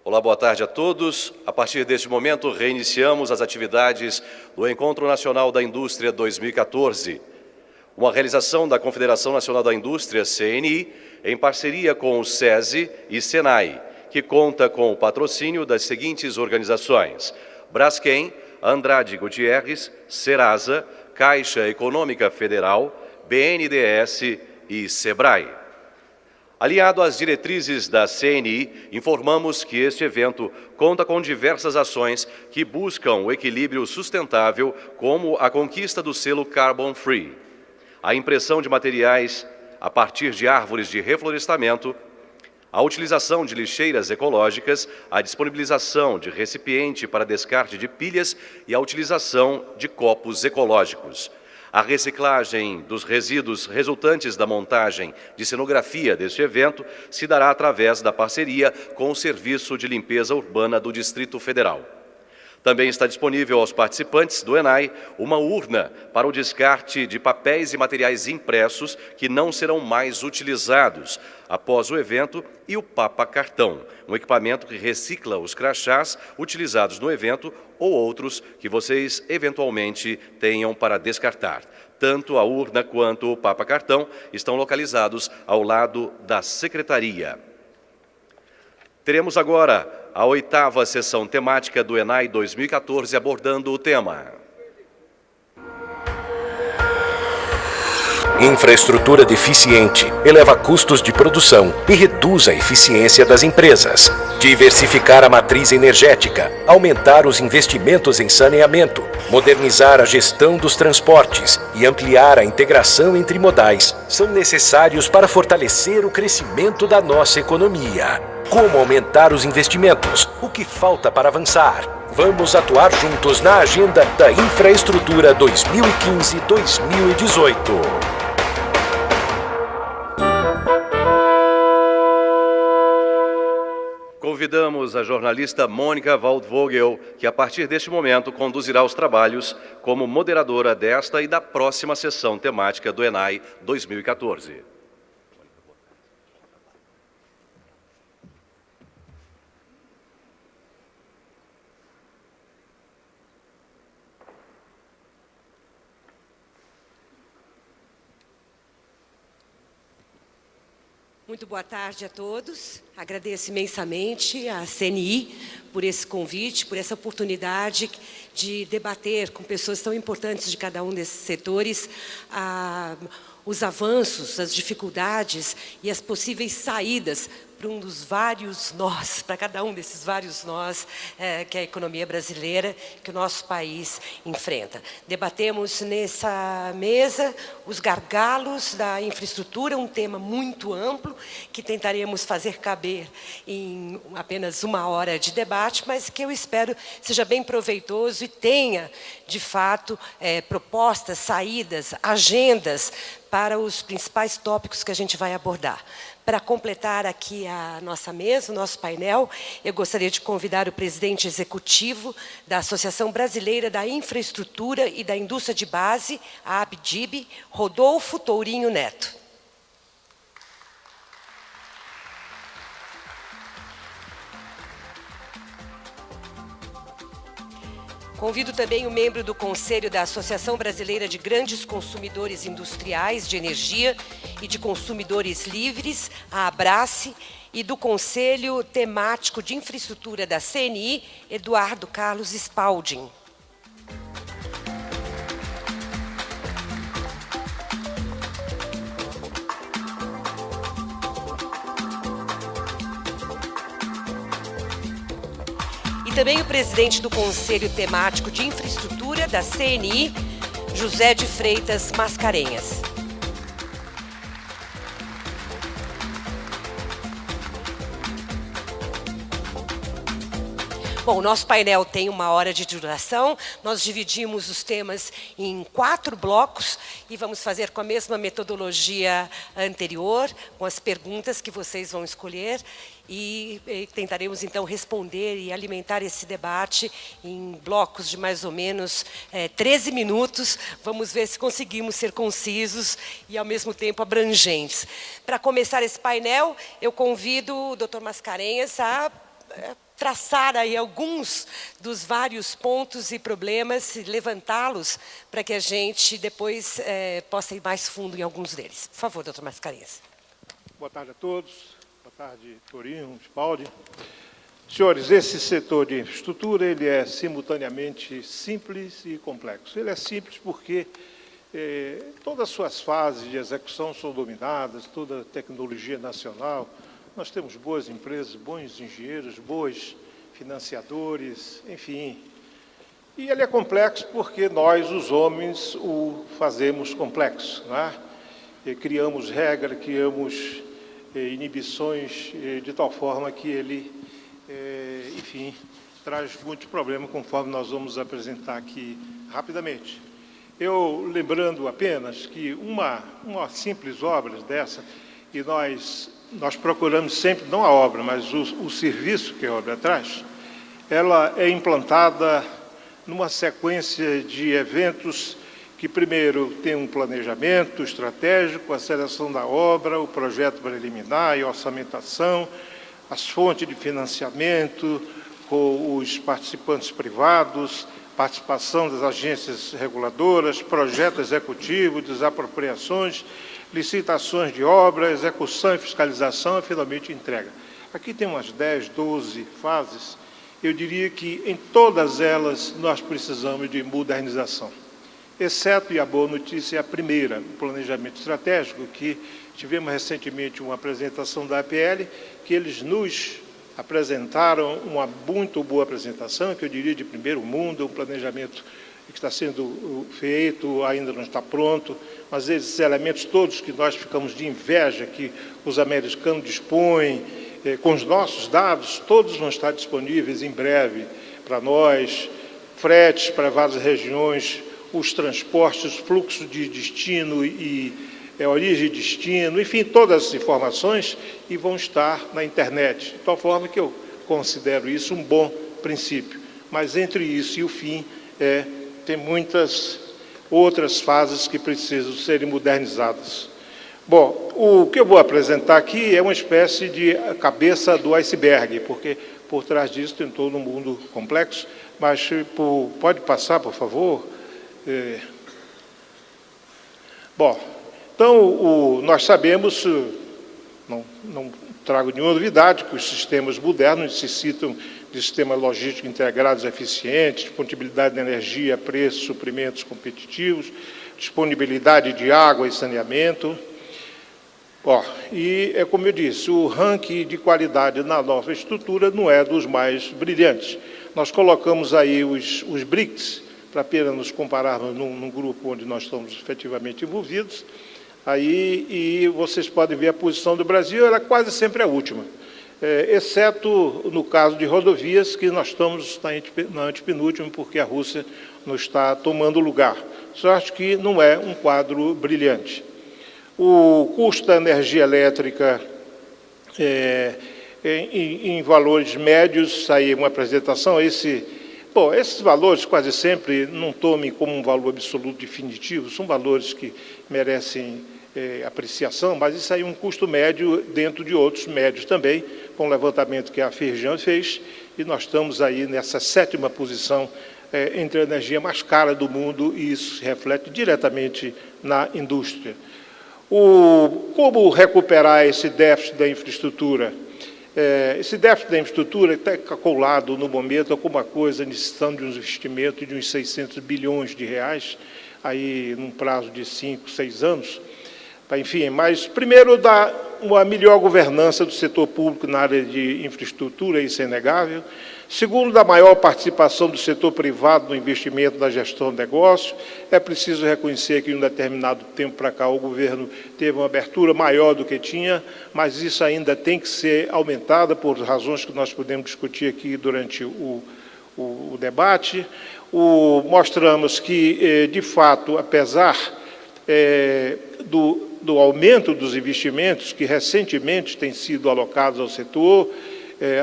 Olá, boa tarde a todos. A partir deste momento, reiniciamos as atividades do Encontro Nacional da Indústria 2014, uma realização da Confederação Nacional da Indústria, CNI, em parceria com o SESI e SENAI, que conta com o patrocínio das seguintes organizações: Braskem, Andrade Gutierrez, Serasa, Caixa Econômica Federal, BNDES e SEBRAE. Alinhado às diretrizes da CNI, informamos que este evento conta com diversas ações que buscam o equilíbrio sustentável, como a conquista do selo Carbon Free, a impressão de materiais a partir de árvores de reflorestamento, a utilização de lixeiras ecológicas, a disponibilização de recipiente para descarte de pilhas e a utilização de copos ecológicos. A reciclagem dos resíduos resultantes da montagem de cenografia deste evento se dará através da parceria com o Serviço de Limpeza Urbana do Distrito Federal. Também está disponível aos participantes do ENAI uma urna para o descarte de papéis e materiais impressos que não serão mais utilizados após o evento, e o Papa Cartão, um equipamento que recicla os crachás utilizados no evento ou outros que vocês eventualmente tenham para descartar. Tanto a urna quanto o Papa Cartão estão localizados ao lado da Secretaria. Teremos agora a 8ª sessão temática do ENAI 2014 abordando o tema Infraestrutura deficiente eleva custos de produção e reduz a eficiência das empresas. Diversificar a matriz energética, aumentar os investimentos em saneamento, modernizar a gestão dos transportes e ampliar a integração entre modais são necessários para fortalecer o crescimento da nossa economia. Como aumentar os investimentos? O que falta para avançar? Vamos atuar juntos na agenda da Infraestrutura 2015-2018. Convidamos a jornalista Mônica Waldvogel, que a partir deste momento conduzirá os trabalhos como moderadora desta e da próxima sessão temática do ENAI 2014. Muito boa tarde a todos. Agradeço imensamente à CNI por esse convite, por essa oportunidade de debater com pessoas tão importantes de cada um desses setores os avanços, as dificuldades e as possíveis saídas para um dos vários nós, para cada um desses vários nós que a economia brasileira, que o nosso país enfrenta. Debatemos nessa mesa os gargalos da infraestrutura, um tema muito amplo, que tentaremos fazer caber em apenas 1 hora de debate, mas que eu espero seja bem proveitoso e tenha, de fato, propostas, saídas, agendas para os principais tópicos que a gente vai abordar. Para completar aqui a nossa mesa, o nosso painel, eu gostaria de convidar o presidente executivo da Associação Brasileira da Infraestrutura e da Indústria de Base, a ABDIB, Rodolfo Tourinho Neto. Convido também o membro do Conselho da Associação Brasileira de Grandes Consumidores Industriais de Energia e de Consumidores Livres, a ABRACE, e do Conselho Temático de Infraestrutura da CNI, Eduardo Carlos Spalding. E também o presidente do Conselho Temático de Infraestrutura da CNI, José de Freitas Mascarenhas. Bom, o nosso painel tem 1 hora de duração. Nós dividimos os temas em 4 blocos e vamos fazer com a mesma metodologia anterior, com as perguntas que vocês vão escolher. E tentaremos, então, responder e alimentar esse debate em blocos de mais ou menos 13 minutos. Vamos ver se conseguimos ser concisos e, ao mesmo tempo, abrangentes. Para começar esse painel, eu convido o Dr. Mascarenhas a traçar aí alguns dos vários pontos e problemas, levantá-los para que a gente depois possa ir mais fundo em alguns deles. Por favor, doutor Mascarenhas. Boa tarde a todos. Boa tarde, Torinho, Spaldi. Senhores, esse setor de infraestrutura ele é simultaneamente simples e complexo. Ele é simples porque todas as suas fases de execução são dominadas, toda a tecnologia nacional. Nós temos boas empresas, bons engenheiros, bons financiadores, enfim. E ele é complexo porque nós, os homens, o fazemos complexo, não é? E criamos regras, criamos inibições de tal forma que ele, enfim, traz muitos problemas, conforme nós vamos apresentar aqui rapidamente. Eu, lembrando apenas que uma simples obra dessa, e nós procuramos sempre, não a obra, mas o serviço que a obra traz, ela é implantada numa sequência de eventos que, primeiro, tem um planejamento estratégico, a seleção da obra, o projeto preliminar e orçamentação, as fontes de financiamento, com os participantes privados, participação das agências reguladoras, projeto executivo, desapropriações, licitações de obra, execução e fiscalização e, finalmente, entrega. Aqui tem umas 10, 12 fases. Eu diria que, em todas elas, nós precisamos de modernização. Exceto, e a boa notícia é a primeira, o planejamento estratégico, que tivemos recentemente uma apresentação da APL, que eles nos apresentaram uma muito boa apresentação, que eu diria de primeiro mundo, um planejamento que está sendo feito, ainda não está pronto, mas esses elementos todos que nós ficamos de inveja, que os americanos dispõem, com os nossos dados, todos vão estar disponíveis em breve para nós, fretes para várias regiões, os transportes, fluxo de destino e origem e destino, enfim, todas as informações e vão estar na internet, de tal forma que eu considero isso um bom princípio. Mas entre isso e o fim, tem muitas outras fases que precisam serem modernizadas. Bom, o que eu vou apresentar aqui é uma espécie de cabeça do iceberg, porque por trás disso tem todo um mundo complexo, mas pode passar, por favor? Bom, então, nós sabemos, não trago nenhuma novidade, que os sistemas modernos necessitam de sistemas logísticos integrados eficientes, disponibilidade de energia, preços, suprimentos competitivos, disponibilidade de água e saneamento. E, como eu disse, o ranking de qualidade na nossa estrutura não é dos mais brilhantes. Nós colocamos aí os BRICS, para apenas nos compararmos num grupo onde nós estamos efetivamente envolvidos, e vocês podem ver a posição do Brasil, ela quase sempre é a última, exceto no caso de rodovias, que nós estamos na antepenúltima, porque a Rússia não está tomando lugar. Só acho que não é um quadro brilhante. O custo da energia elétrica em valores médios, saiu uma apresentação, esses valores quase sempre não tomem como um valor absoluto definitivo, são valores que merecem apreciação, mas isso aí é um custo médio dentro de outros médios também, com o levantamento que a Firjan fez, e nós estamos aí nessa 7ª posição entre a energia mais cara do mundo, e isso se reflete diretamente na indústria. Como recuperar esse déficit da infraestrutura? Esse déficit da infraestrutura está calculado no momento alguma coisa necessitando de um investimento de uns 600 bilhões de reais, aí num prazo de 5, 6 anos. Enfim, mas primeiro dá uma melhor governança do setor público na área de infraestrutura, isso é inegável. Segundo, da maior participação do setor privado no investimento na gestão do negócio. É preciso reconhecer que, em um determinado tempo para cá, o governo teve uma abertura maior do que tinha, mas isso ainda tem que ser aumentado por razões que nós podemos discutir aqui durante o debate. Mostramos que, de fato, apesar do aumento dos investimentos que recentemente têm sido alocados ao setor,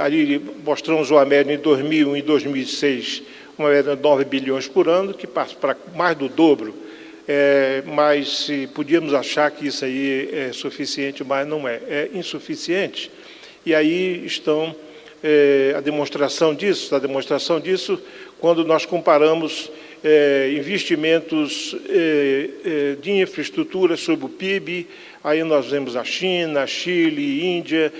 ali mostramos uma média em 2001 e 2006, uma média de 9 bilhões por ano, que passa para mais do dobro, mas podíamos achar que isso aí é suficiente, mas não é. É insuficiente, e aí estão a demonstração disso quando nós comparamos investimentos de infraestrutura sobre o PIB. Aí nós vemos a China, Chile, Índia,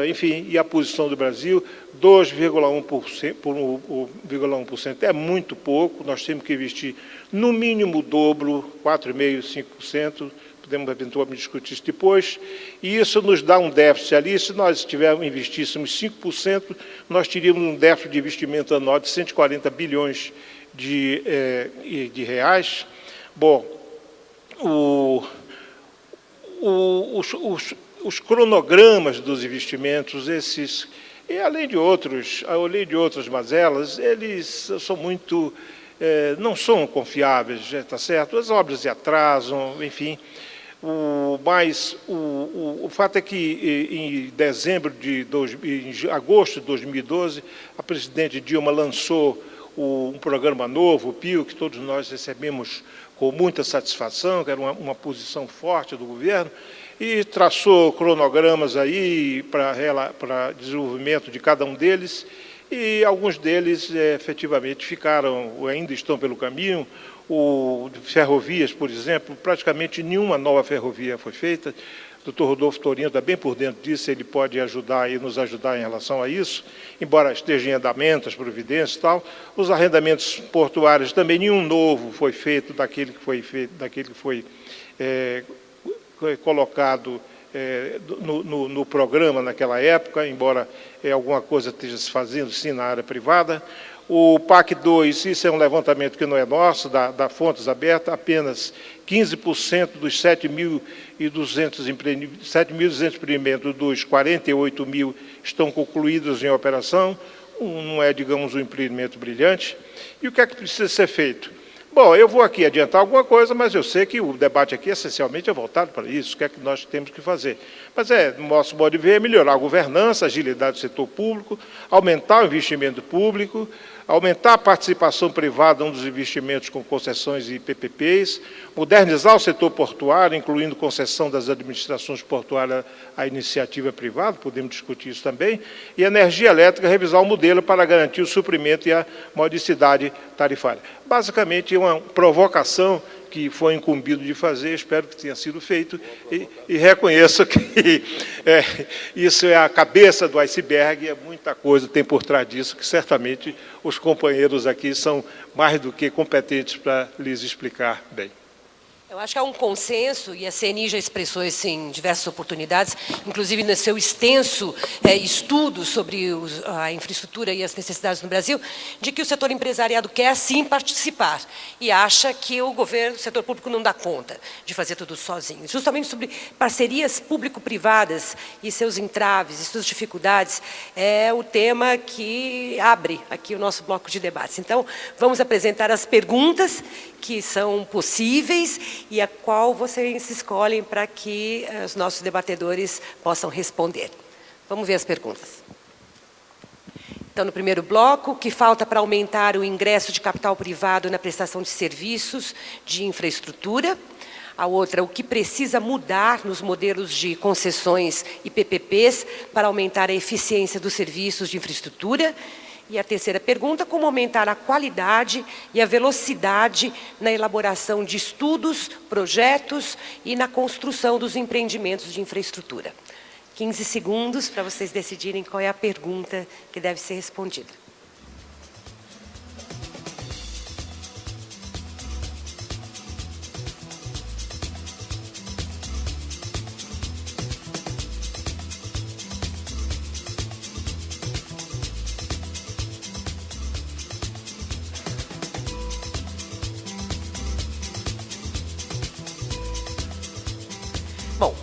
enfim, e a posição do Brasil, 2,1% é muito pouco, nós temos que investir no mínimo o dobro, 4,5%, 5%, podemos eventualmente discutir isso depois, e isso nos dá um déficit ali. Se nós investíssemos 5%, nós teríamos um déficit de investimento anual de 140 bilhões de reais. Bom, os cronogramas dos investimentos, esses, e além de outras mazelas, eles são muito, não são confiáveis, tá certo? As obras se atrasam, enfim. Mas o fato é que em agosto de 2012, a presidente Dilma lançou um programa novo, o PIO, que todos nós recebemos com muita satisfação, que era uma posição forte do governo, e traçou cronogramas aí para desenvolvimento de cada um deles, e alguns deles efetivamente ainda estão pelo caminho. Ferrovias, por exemplo, praticamente nenhuma nova ferrovia foi feita. O Dr. Rodolfo Torinho está bem por dentro disso, ele pode nos ajudar em relação a isso, embora esteja em andamento, as providências e tal. Os arrendamentos portuários também, nenhum novo foi feito daquele que foi colocado no programa naquela época, embora alguma coisa esteja se fazendo sim na área privada. O PAC 2, isso é um levantamento que não é nosso, da Fontes Abertas, apenas 15% dos 7.200 empreendimentos dos 48 mil estão concluídos em operação. Não é, digamos, um empreendimento brilhante. E o que é que precisa ser feito? Bom, eu vou aqui adiantar alguma coisa, mas eu sei que o debate aqui essencialmente é voltado para isso, o que é que nós temos que fazer. Mas no nosso modo de ver, melhorar a governança, a agilidade do setor público, aumentar o investimento público, aumentar a participação privada nos investimentos com concessões e PPPs, modernizar o setor portuário, incluindo concessão das administrações portuárias à iniciativa privada, podemos discutir isso também, e energia elétrica, revisar o modelo para garantir o suprimento e a modicidade tarifária. Basicamente, é uma provocação que foi incumbido de fazer, espero que tenha sido feito, e reconheço que isso é a cabeça do iceberg, muita coisa tem por trás disso, que certamente os companheiros aqui são mais do que competentes para lhes explicar bem. Eu acho que há um consenso, e a CNI já expressou isso em diversas oportunidades, inclusive no seu extenso estudo sobre a infraestrutura e as necessidades no Brasil, de que o setor empresariado quer sim participar e acha que o governo, o setor público não dá conta de fazer tudo sozinho. Justamente sobre parcerias público-privadas e seus entraves e suas dificuldades é o tema que abre aqui o nosso bloco de debates. Então, vamos apresentar as perguntas que são possíveis e a qual vocês escolhem para que os nossos debatedores possam responder. Vamos ver as perguntas. Então, no primeiro bloco, o que falta para aumentar o ingresso de capital privado na prestação de serviços de infraestrutura? A outra, o que precisa mudar nos modelos de concessões e PPPs para aumentar a eficiência dos serviços de infraestrutura? E a terceira pergunta, como aumentar a qualidade e a velocidade na elaboração de estudos, projetos e na construção dos empreendimentos de infraestrutura. 15 segundos para vocês decidirem qual é a pergunta que deve ser respondida. Bom,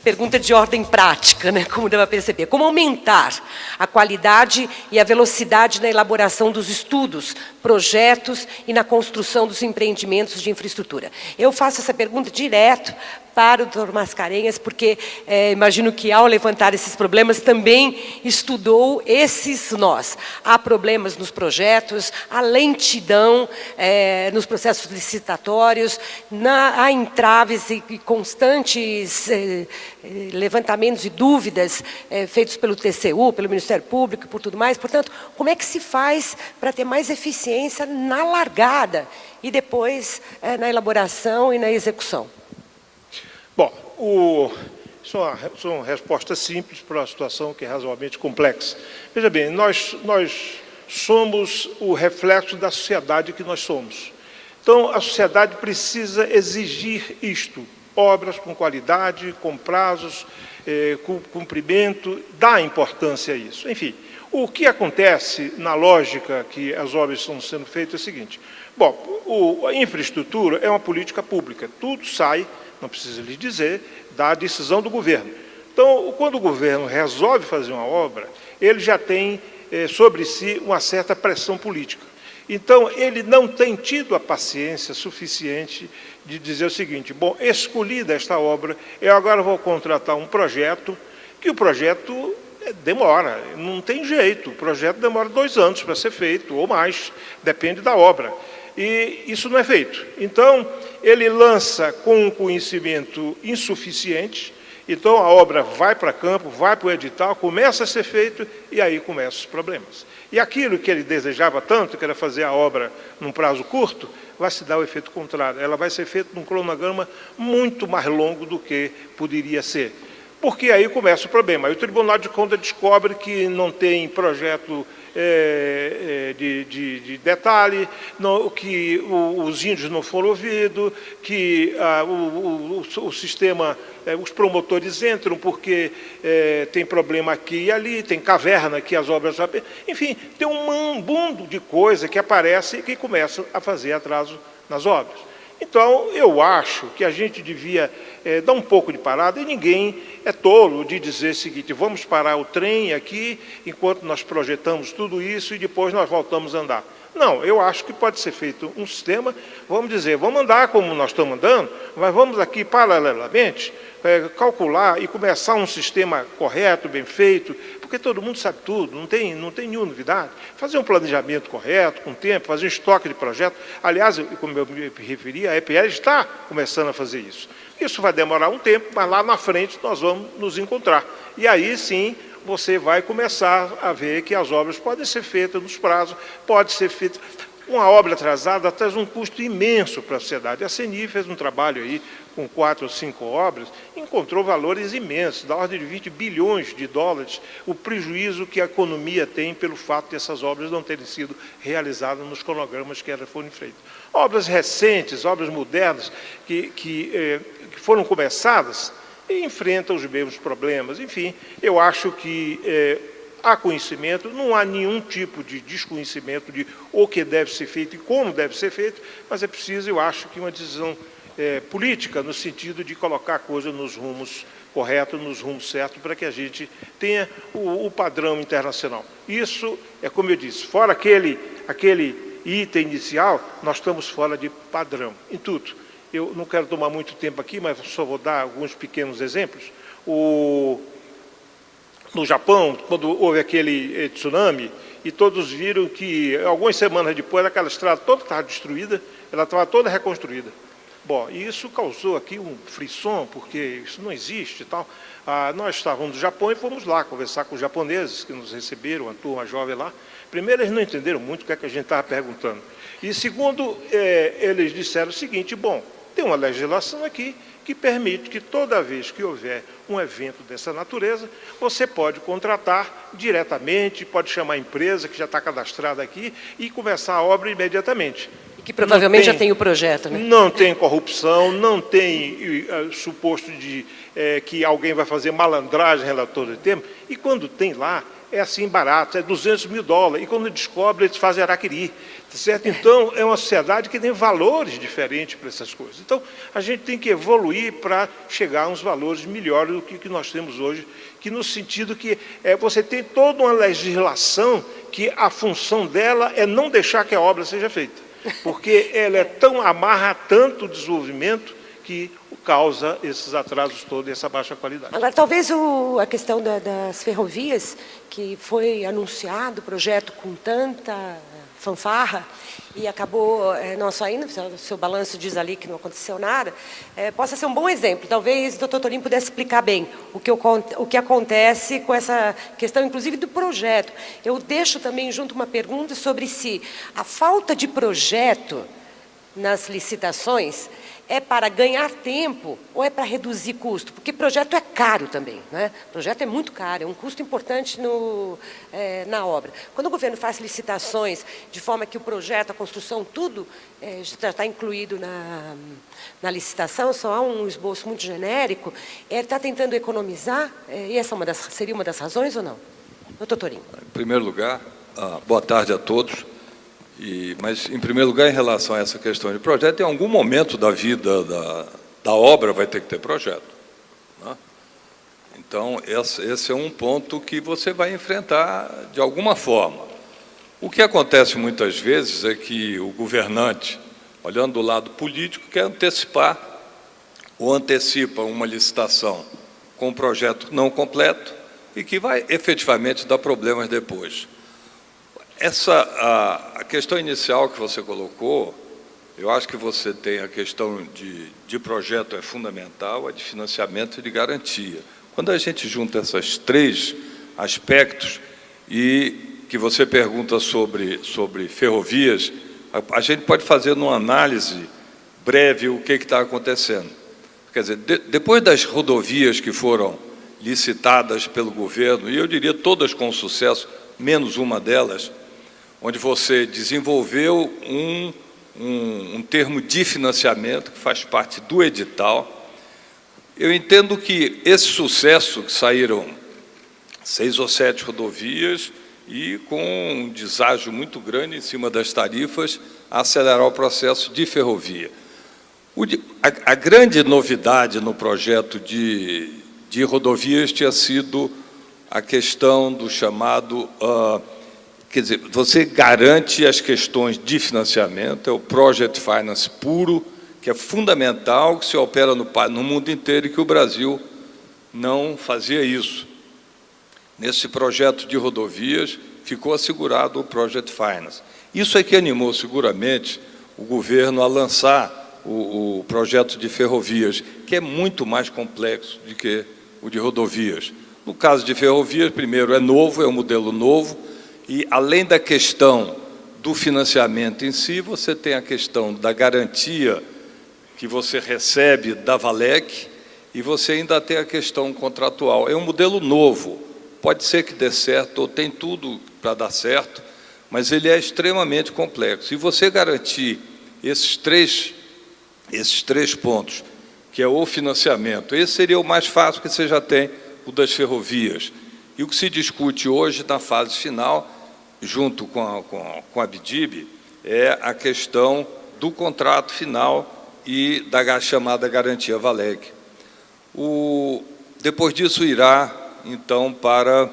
pergunta de ordem prática, né? Como deu para perceber. Como aumentar a qualidade e a velocidade na elaboração dos estudos, projetos e na construção dos empreendimentos de infraestrutura? Eu faço essa pergunta direto para o doutor Mascarenhas, porque imagino que, ao levantar esses problemas, também estudou esses nós. Há problemas nos projetos, há lentidão nos processos licitatórios, há entraves e constantes levantamentos e dúvidas feitos pelo TCU, pelo Ministério Público e por tudo mais. Portanto, como é que se faz para ter mais eficiência na largada e depois na elaboração e na execução? Bom, isso é uma resposta simples para uma situação que é razoavelmente complexa. Veja bem, nós somos o reflexo da sociedade que nós somos. Então, a sociedade precisa exigir isto, obras com qualidade, com prazos, com cumprimento, dá importância a isso. Enfim, o que acontece na lógica que as obras estão sendo feitas é o seguinte. Bom, a infraestrutura é uma política pública, tudo sai, não precisa lhe dizer, da decisão do governo. Então, quando o governo resolve fazer uma obra, ele já tem sobre si uma certa pressão política. Então, ele não tem tido a paciência suficiente de dizer o seguinte, bom, escolhida esta obra, eu agora vou contratar um projeto, que o projeto demora, não tem jeito, o projeto demora 2 anos para ser feito, ou mais, depende da obra. E isso não é feito. Então, ele lança com um conhecimento insuficiente, então a obra vai para campo, vai para o edital, começa a ser feito e aí começam os problemas. E aquilo que ele desejava tanto, que era fazer a obra num prazo curto, vai se dar o efeito contrário. Ela vai ser feita num cronograma muito mais longo do que poderia ser. Porque aí começa o problema. Aí o Tribunal de Contas descobre que não tem projeto de detalhe, que os índios não foram ouvidos, que o sistema, os promotores entram porque tem problema aqui e ali, tem caverna que as obras... Enfim, tem um mundo de coisa que aparece e que começa a fazer atraso nas obras. Então, eu acho que a gente devia dar um pouco de parada, e ninguém é tolo de dizer o seguinte, vamos parar o trem aqui, enquanto nós projetamos tudo isso, e depois nós voltamos a andar. Não, eu acho que pode ser feito um sistema, vamos dizer, vamos andar como nós estamos andando, mas vamos aqui paralelamente calcular e começar um sistema correto, bem feito, porque todo mundo sabe tudo, não tem nenhuma novidade. Fazer um planejamento correto, com tempo, fazer um estoque de projeto. Aliás, como eu me referi, a EPL está começando a fazer isso. Isso vai demorar um tempo, mas lá na frente nós vamos nos encontrar. E aí sim, você vai começar a ver que as obras podem ser feitas nos prazos, pode ser feita... Uma obra atrasada traz um custo imenso para a sociedade. A CNI fez um trabalho aí com 4 ou 5 obras, encontrou valores imensos, da ordem de 20 bilhões de dólares, o prejuízo que a economia tem pelo fato de essas obras não terem sido realizadas nos cronogramas que foram feitos. Obras recentes, obras modernas, que foram começadas, enfrentam os mesmos problemas. Enfim, eu acho que... há conhecimento, não há nenhum tipo de desconhecimento de o que deve ser feito e como deve ser feito, mas é preciso, eu acho, que uma decisão política, no sentido de colocar a coisa nos rumos corretos, nos rumos certos, para que a gente tenha o padrão internacional. Isso é, como eu disse, fora aquele item inicial, nós estamos fora de padrão, em tudo. Eu não quero tomar muito tempo aqui, mas só vou dar alguns pequenos exemplos. No Japão, quando houve aquele tsunami, e todos viram que, algumas semanas depois, aquela estrada toda estava destruída, ela estava toda reconstruída. Bom, e isso causou aqui um frisson, porque isso não existe e tal. Nós estávamos no Japão e fomos lá conversar com os japoneses que nos receberam, a turma jovem lá. Primeiro, eles não entenderam muito o que é que a gente estava perguntando. E segundo, eles disseram o seguinte, bom, tem uma legislação aqui que permite que toda vez que houver um evento dessa natureza, você pode contratar diretamente, pode chamar a empresa que já está cadastrada aqui e começar a obra imediatamente. E que provavelmente já tem o projeto, né? Não tem corrupção, não tem suposto de que alguém vai fazer malandragem relator de tempo, e quando tem lá, é assim barato, é $200 mil, e quando descobre, eles fazem araquiri, certo? Então, é uma sociedade que tem valores diferentes para essas coisas. Então, a gente tem que evoluir para chegar a uns valores melhores do que nós temos hoje, que no sentido que você tem toda uma legislação que a função dela é não deixar que a obra seja feita, porque ela amarra tanto o desenvolvimento que causa esses atrasos todos e essa baixa qualidade. Agora, talvez a questão das ferrovias, que foi anunciado o projeto com tanta fanfarra e acabou não saindo, o seu balanço diz ali que não aconteceu nada, possa ser um bom exemplo. Talvez o doutor Torim pudesse explicar bem o que acontece com essa questão, inclusive, do projeto. Eu deixo também junto uma pergunta sobre se a falta de projeto nas licitações é para ganhar tempo ou é para reduzir custo? Porque projeto é caro também, né? Projeto é muito caro, é um custo importante na obra. Quando o governo faz licitações de forma que o projeto, a construção, tudo já está incluído na licitação, só há um esboço muito genérico, ele está tentando economizar, e essa seria uma das razões ou não? Doutor Torim. Em primeiro lugar, boa tarde a todos. Mas, em primeiro lugar, em relação a essa questão de projeto, em algum momento da vida da obra vai ter que ter projeto, né? Então, esse é um ponto que você vai enfrentar de alguma forma. O que acontece muitas vezes é que o governante, olhando do lado político, quer antecipar ou antecipa uma licitação com um projeto não completo e que vai efetivamente dar problemas depois. A questão inicial que você colocou, eu acho que você tem a questão de projeto é fundamental, a de financiamento e de garantia. Quando a gente junta esses três aspectos e que você pergunta sobre ferrovias, a gente pode fazer uma análise breve o que está acontecendo. Quer dizer, depois das rodovias que foram licitadas pelo governo, e eu diria todas com sucesso, menos uma delas, onde você desenvolveu um termo de financiamento que faz parte do edital. Eu entendo que esse sucesso, que saíram 6 ou 7 rodovias e com um deságio muito grande em cima das tarifas, acelerar o processo de ferrovia. A grande novidade no projeto de rodovias tinha sido a questão do chamado... Quer dizer, você garante as questões de financiamento, é o Project Finance puro, que é fundamental, que se opera no mundo inteiro e que o Brasil não fazia isso. Nesse projeto de rodovias, ficou assegurado o Project Finance. Isso é que animou seguramente o governo a lançar o projeto de ferrovias, que é muito mais complexo do que o de rodovias. No caso de ferrovias, primeiro, é novo, é um modelo novo, e, além da questão do financiamento em si, você tem a questão da garantia que você recebe da Valec e você ainda tem a questão contratual. É um modelo novo, pode ser que dê certo, ou tem tudo para dar certo, mas ele é extremamente complexo. E você garantir esses três pontos, que é o financiamento, esse seria o mais fácil, que você já tem o das ferrovias. E o que se discute hoje, na fase final, junto com a BDIB, é a questão do contrato final e da chamada garantia Valec. Depois disso, irá, então, para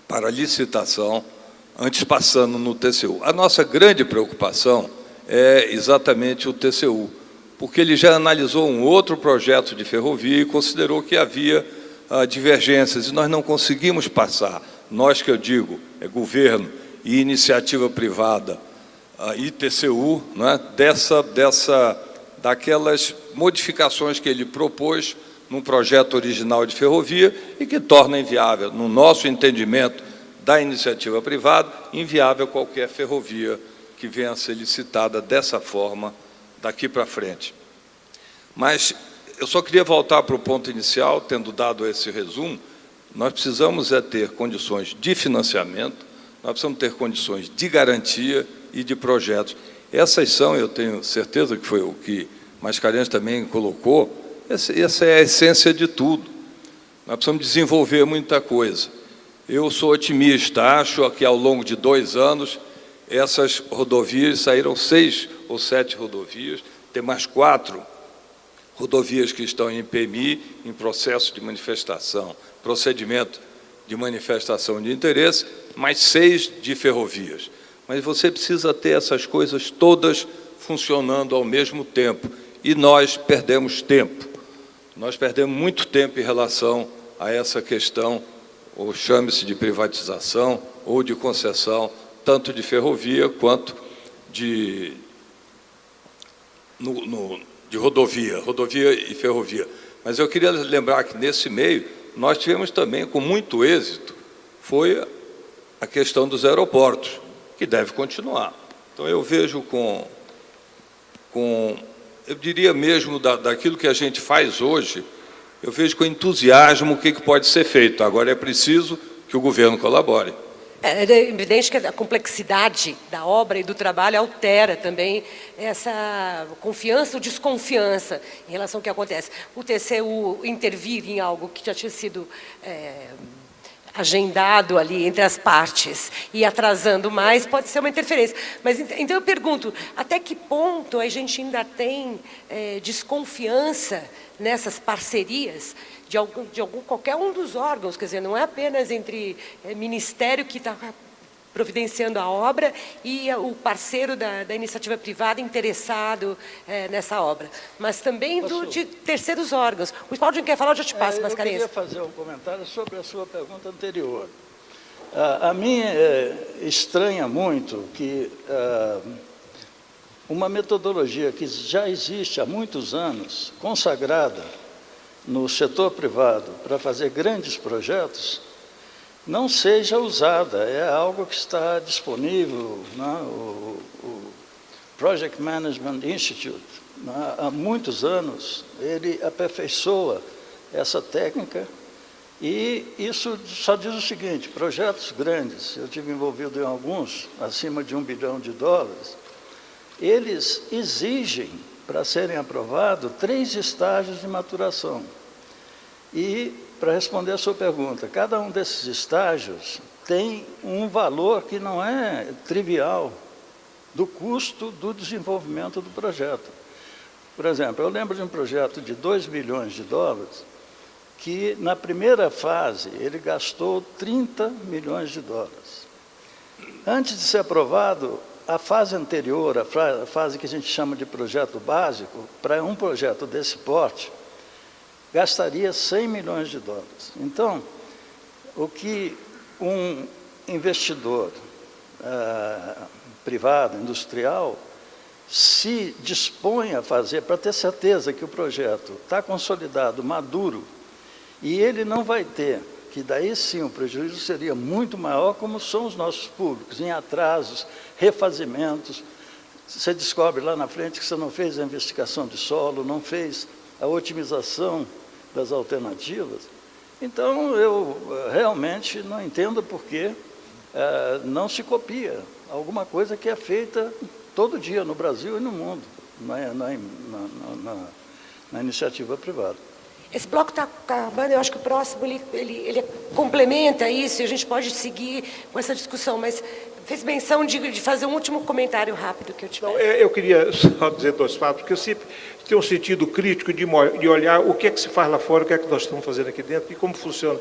a licitação, antes passando no TCU. A nossa grande preocupação é exatamente o TCU, porque ele já analisou um outro projeto de ferrovia e considerou que havia divergências, e nós não conseguimos passar. Nós, que eu digo, é governo e iniciativa privada, e TCU, né, daquelas modificações que ele propôs num projeto original de ferrovia e que torna inviável, no nosso entendimento da iniciativa privada, inviável qualquer ferrovia que venha a ser licitada dessa forma daqui para frente. Mas eu só queria voltar para o ponto inicial, tendo dado esse resumo. Nós precisamos ter condições de financiamento, nós precisamos ter condições de garantia e de projetos. Essas são, eu tenho certeza que foi o que Mascarenhas também colocou, essa é a essência de tudo. Nós precisamos desenvolver muita coisa. Eu sou otimista, acho que ao longo de 2 anos, essas rodovias, saíram 6 ou 7 rodovias, tem mais 4 rodovias que estão em PMI, em processo de manifestação, procedimento de manifestação de interesse, mais 6 de ferrovias. Mas você precisa ter essas coisas todas funcionando ao mesmo tempo. e nós perdemos tempo. Nós perdemos muito tempo em relação a essa questão, ou chame-se de privatização ou de concessão, tanto de ferrovia quanto de rodovia e ferrovia. Mas eu queria lembrar que, nesse meio, nós tivemos também, com muito êxito, foi a questão dos aeroportos, que deve continuar. Então, eu vejo eu diria mesmo, daquilo que a gente faz hoje, eu vejo com entusiasmo o que pode ser feito. Agora é preciso que o governo colabore. É evidente que a complexidade da obra e do trabalho altera também essa confiança ou desconfiança em relação ao que acontece. O TCU intervir em algo que já tinha sido agendado ali entre as partes e atrasando mais, pode ser uma interferência. Mas então eu pergunto, até que ponto a gente ainda tem desconfiança nessas parcerias de qualquer um dos órgãos, quer dizer, não é apenas entre ministério que está providenciando a obra e o parceiro da iniciativa privada interessado nessa obra, mas também de terceiros órgãos. O Claudio quer falar, eu já te passo, Mascarenhas. Eu queria fazer um comentário sobre a sua pergunta anterior. A mim estranha muito que uma metodologia que já existe há muitos anos, consagrada no setor privado para fazer grandes projetos, não seja usada. É algo que está disponível, né? O Project Management Institute, né? Há muitos anos, ele aperfeiçoa essa técnica e isso só diz o seguinte: projetos grandes, eu tive envolvido em alguns, acima de $1 bilhão, eles exigem, para serem aprovados, 3 estágios de maturação. E, para responder a sua pergunta, cada um desses estágios tem um valor que não é trivial do custo do desenvolvimento do projeto. Por exemplo, eu lembro de um projeto de $2 bilhões, que na primeira fase ele gastou $30 milhões. Antes de ser aprovado, a fase anterior, a fase que a gente chama de projeto básico, para um projeto desse porte, gastaria $100 milhões. Então, o que um investidor privado, industrial, se dispõe a fazer para ter certeza que o projeto está consolidado, maduro, e ele não vai ter, que daí sim o prejuízo seria muito maior, como são os nossos públicos, em atrasos, refazimentos. Você descobre lá na frente que você não fez a investigação de solo, não fez a otimização das alternativas. Então, eu realmente não entendo por que não se copia alguma coisa que é feita todo dia no Brasil e no mundo, na iniciativa privada. Esse bloco está acabando, eu acho que o próximo ele complementa isso e a gente pode seguir com essa discussão, mas fez menção de fazer um último comentário rápido que eu te peço. Eu queria só dizer 2 fatos, porque eu sempre tenho um sentido crítico de olhar o que é que se faz lá fora, o que é que nós estamos fazendo aqui dentro e como funciona.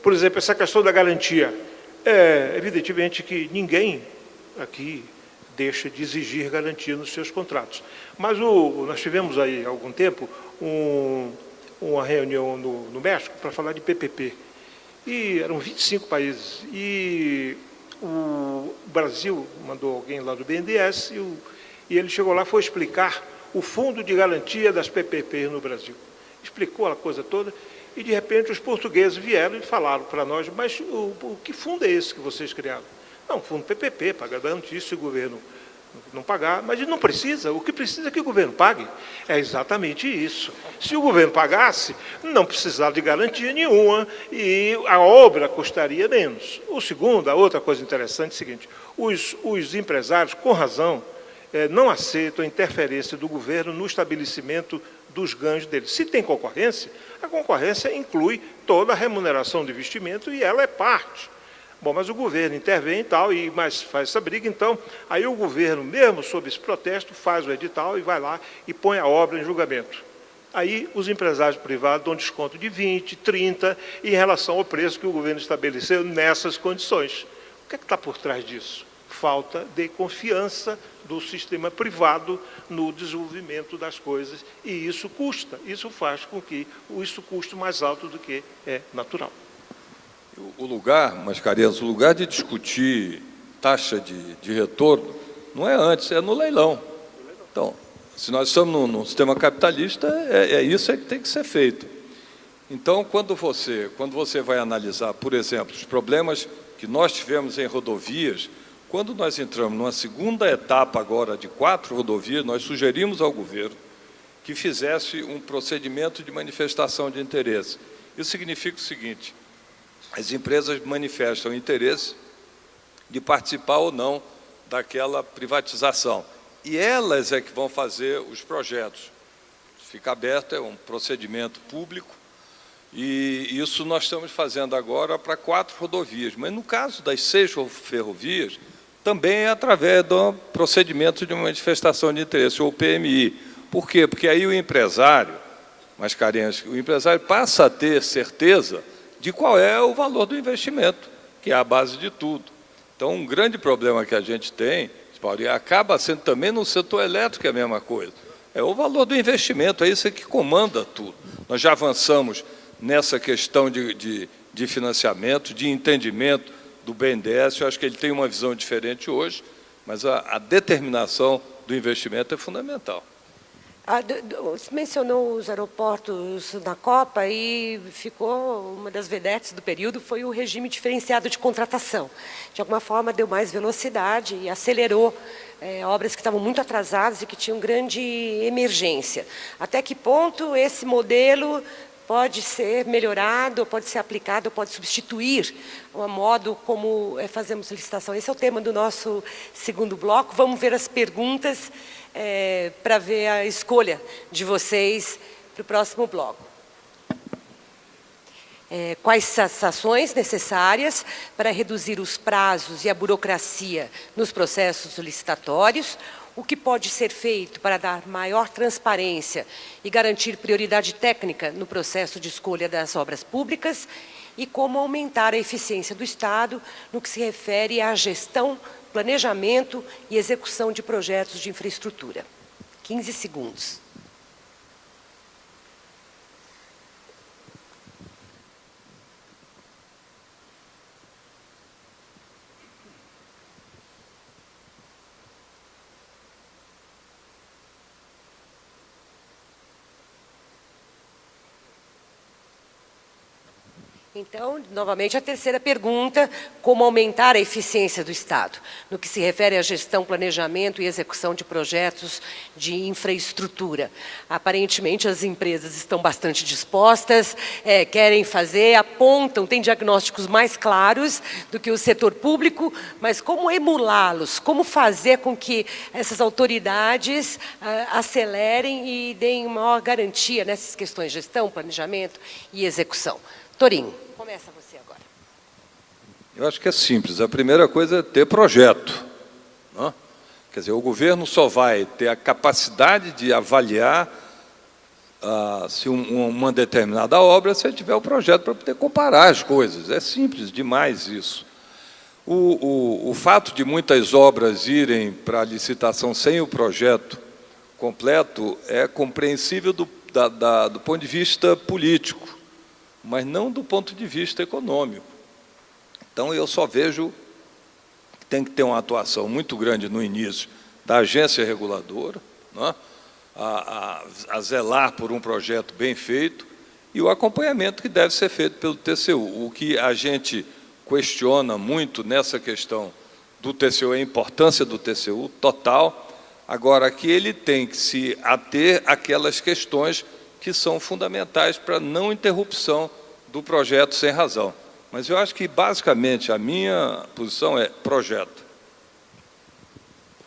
Por exemplo, essa questão da garantia. Evidentemente que ninguém aqui deixa de exigir garantia nos seus contratos. Mas nós tivemos aí há algum tempo uma reunião no México para falar de PPP. E eram 25 países. E o Brasil mandou alguém lá do BNDES e ele chegou lá e foi explicar o fundo de garantia das PPP no Brasil. Explicou a coisa toda e, de repente, os portugueses vieram e falaram para nós: mas que fundo é esse que vocês criaram? Não, fundo PPP, para garantir se o governo não pagar, mas não precisa. O que precisa é que o governo pague. É exatamente isso. Se o governo pagasse, não precisava de garantia nenhuma e a obra custaria menos. A outra coisa interessante é o seguinte: os empresários, com razão, não aceitam a interferência do governo no estabelecimento dos ganhos deles. Se tem concorrência, a concorrência inclui toda a remuneração do investimento e ela é parte. Bom, mas o governo intervém e tal, mas faz essa briga, então, aí o governo, mesmo sob esse protesto, faz o edital e vai lá e põe a obra em julgamento. Aí os empresários privados dão desconto de 20%, 30% em relação ao preço que o governo estabeleceu nessas condições. O que é que está por trás disso? falta de confiança do sistema privado no desenvolvimento das coisas, e isso custa, isso faz com que isso custe mais alto do que é natural. O lugar, Mascarenhas, o lugar de discutir taxa de retorno não é antes, é no leilão. Então, se nós estamos num sistema capitalista, isso que tem que ser feito. Então, quando você vai analisar, por exemplo, os problemas que nós tivemos em rodovias, quando nós entramos numa segunda etapa agora de 4 rodovias, nós sugerimos ao governo que fizesse um procedimento de manifestação de interesse. Isso significa o seguinte: as empresas manifestam interesse de participar ou não daquela privatização. E elas é que vão fazer os projetos. Fica aberto, é um procedimento público, e isso nós estamos fazendo agora para 4 rodovias. Mas, no caso das 6 ferrovias, também é através do procedimento de manifestação de interesse, ou PMI. Por quê? Porque aí o empresário, Mascarenhas, o empresário passa a ter certeza de qual é o valor do investimento, que é a base de tudo. Então, um grande problema que a gente tem, Paulo, e acaba sendo também no setor elétrico a mesma coisa, é o valor do investimento, é isso que comanda tudo. Nós já avançamos nessa questão de financiamento, de entendimento do BNDES. Eu acho que ele tem uma visão diferente hoje, mas a determinação do investimento é fundamental. Você mencionou os aeroportos na Copa e ficou uma das vedetes do período foi o regime diferenciado de contratação. De alguma forma deu mais velocidade e acelerou obras que estavam muito atrasadas e que tinham grande emergência. Até que ponto esse modelo pode ser melhorado, pode ser aplicado, pode substituir o modo como fazemos licitação? Esse é o tema do nosso segundo bloco. Vamos ver as perguntas para ver a escolha de vocês para o próximo bloco. Quais as ações necessárias para reduzir os prazos e a burocracia nos processos licitatórios? O que pode ser feito para dar maior transparência e garantir prioridade técnica no processo de escolha das obras públicas? E como aumentar a eficiência do Estado no que se refere à gestão, planejamento e execução de projetos de infraestrutura? 15 segundos. Então, novamente, a terceira pergunta: como aumentar a eficiência do Estado, no que se refere à gestão, planejamento e execução de projetos de infraestrutura. Aparentemente, as empresas estão bastante dispostas, querem fazer, apontam, têm diagnósticos mais claros do que o setor público, mas como emulá-los? Como fazer com que essas autoridades acelerem e deem maior garantia nessas questões de gestão, planejamento e execução? Torinho, começa você agora. Eu acho que é simples. A primeira coisa é ter projeto, não? Quer dizer, o governo só vai ter a capacidade de avaliar se uma determinada obra, se ele tiver o projeto para poder comparar as coisas. É simples demais isso. O fato de muitas obras irem para a licitação sem o projeto completo é compreensível do ponto de vista político, mas não do ponto de vista econômico. Então, eu só vejo que tem que ter uma atuação muito grande no início da agência reguladora, né, a zelar por um projeto bem feito, e o acompanhamento que deve ser feito pelo TCU. O que a gente questiona muito nessa questão do TCU é a importância do TCU total, agora que ele tem que se ater àquelas questões que são fundamentais para a não interrupção do projeto sem razão. Mas eu acho que, basicamente, a minha posição é projeto.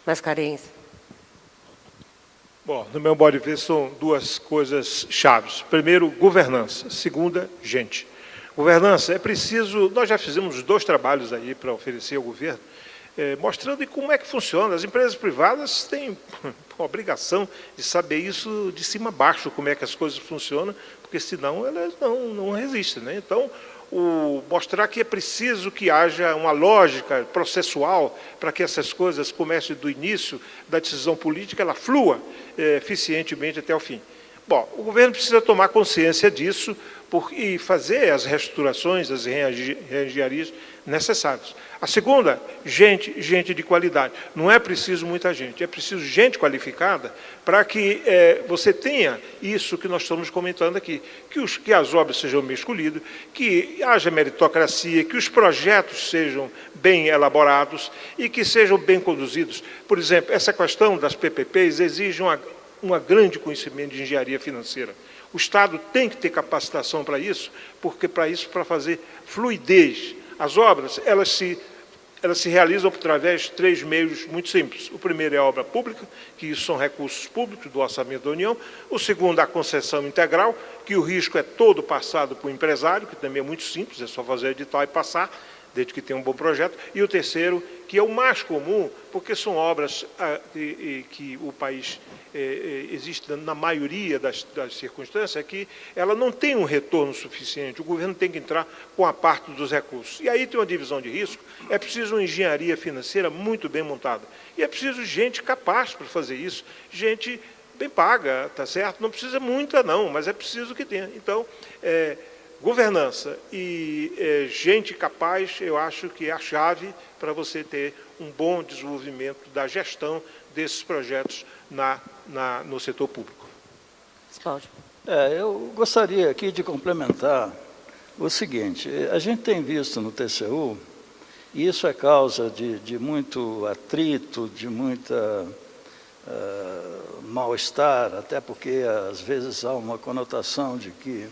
Mascarenhas. Bom, no meu modo de ver, são duas coisas chaves. Primeiro, governança. Segunda, gente. Governança, é preciso... Nós já fizemos 2 trabalhos aí para oferecer ao governo, mostrando como é que funciona. As empresas privadas têm a obrigação de saber isso de cima a baixo, como é que as coisas funcionam, porque senão elas não resistem, né? Então, mostrar que é preciso que haja uma lógica processual para que essas coisas comecem do início da decisão política, ela flua eficientemente até o fim. Bom, o governo precisa tomar consciência disso e fazer as reestruturações, as reengenharias necessárias. A segunda, gente de qualidade. Não é preciso muita gente, é preciso gente qualificada para que você tenha isso que nós estamos comentando aqui, que as obras sejam bem escolhidas, que haja meritocracia, que os projetos sejam bem elaborados e que sejam bem conduzidos. Por exemplo, essa questão das PPPs exige um grande conhecimento de engenharia financeira. O Estado tem que ter capacitação para isso, porque para fazer fluidez. As obras, elas se realizam através de 3 meios muito simples. O primeiro é a obra pública, que isso são recursos públicos do orçamento da União. O segundo, a concessão integral, que o risco é todo passado para o empresário, que também é muito simples, é só fazer edital e passar, desde que tenha um bom projeto. E o terceiro, que é o mais comum, porque são obras que o país existe na maioria das circunstâncias, é que ela não tem um retorno suficiente, o governo tem que entrar com a parte dos recursos. E aí tem uma divisão de risco, é preciso uma engenharia financeira muito bem montada. E é preciso gente capaz para fazer isso, gente bem paga, tá certo? Não precisa muita não, mas é preciso que tenha. Então, governança e gente capaz, eu acho que é a chave para você ter um bom desenvolvimento da gestão desses projetos no setor público. Eu gostaria aqui de complementar o seguinte, a gente tem visto no TCU, e isso é causa de muito atrito, de muita mal-estar, até porque às vezes há uma conotação de que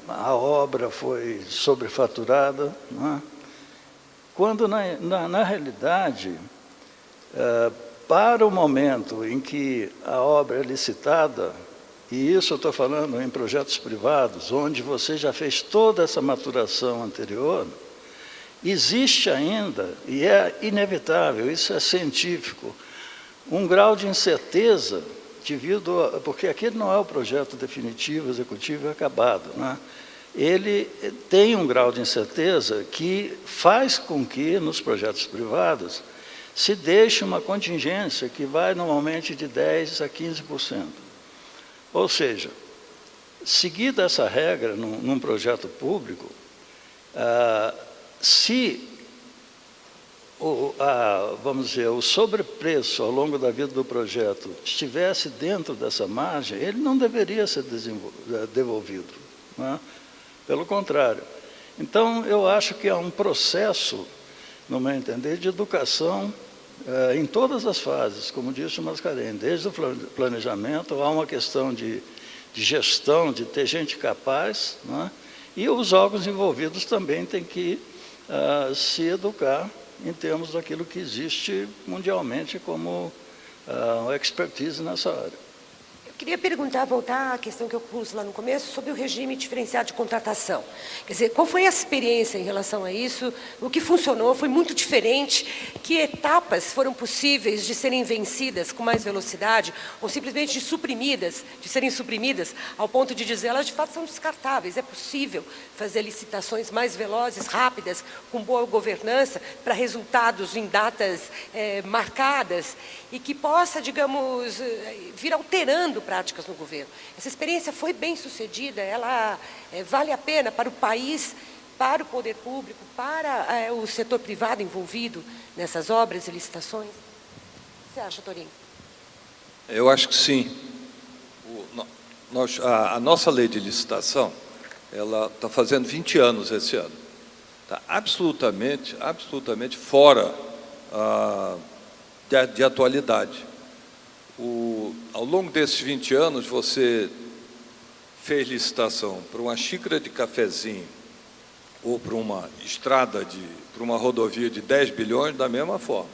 a obra foi sobrefaturada, não é? Quando, na realidade, para o momento em que a obra é licitada, e isso eu estou falando em projetos privados, onde você já fez toda essa maturação anterior, existe ainda, e é inevitável, isso é científico, um grau de incerteza porque aquele não é o projeto definitivo, executivo e acabado, né? Ele tem um grau de incerteza que faz com que, nos projetos privados, se deixe uma contingência que vai normalmente de 10% a 15%. Ou seja, seguida essa regra num projeto público, se vamos dizer, o sobrepreço ao longo da vida do projeto estivesse dentro dessa margem, ele não deveria ser devolvido, não é? Pelo contrário. Então, eu acho que é um processo, no meu entender, de educação em todas as fases, como disse o Mascarenhas, desde o planejamento, há uma questão de gestão, de ter gente capaz, não é? E os órgãos envolvidos também têm que se educar em termos daquilo que existe mundialmente como expertise nessa área. Eu queria voltar à questão que eu pus lá no começo, sobre o regime diferenciado de contratação. Quer dizer, qual foi a experiência em relação a isso? O que funcionou? Foi muito diferente? Que etapas foram possíveis de serem vencidas com mais velocidade, ou simplesmente de serem suprimidas, ao ponto de dizer, elas de fato são descartáveis, é possível fazer licitações mais velozes, rápidas, com boa governança, para resultados em datas marcadas, e que possa, digamos, vir alterando práticas no governo. Essa experiência foi bem sucedida, ela vale a pena para o país, para o poder público, para o setor privado envolvido nessas obras e licitações? O que você acha, Torinho? Eu acho que sim. A nossa lei de licitação, ela está fazendo 20 anos esse ano. Está absolutamente fora de atualidade. Ao longo desses 20 anos, você fez licitação para uma xícara de cafezinho ou para uma estrada, para uma rodovia de 10 bilhões, da mesma forma,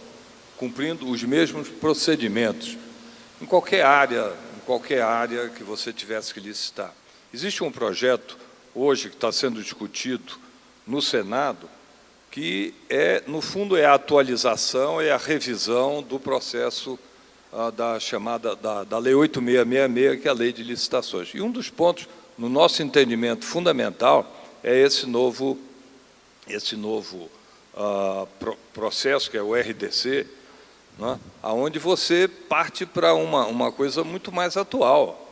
cumprindo os mesmos procedimentos, em qualquer área que você tivesse que licitar. Existe um projeto, hoje, que está sendo discutido no Senado, que, no fundo, é a atualização, é a revisão do processo da Lei 8666, que é a Lei de Licitações. E um dos pontos, no nosso entendimento, fundamental, é esse novo processo, que é o RDC, né, onde você parte para uma coisa muito mais atual.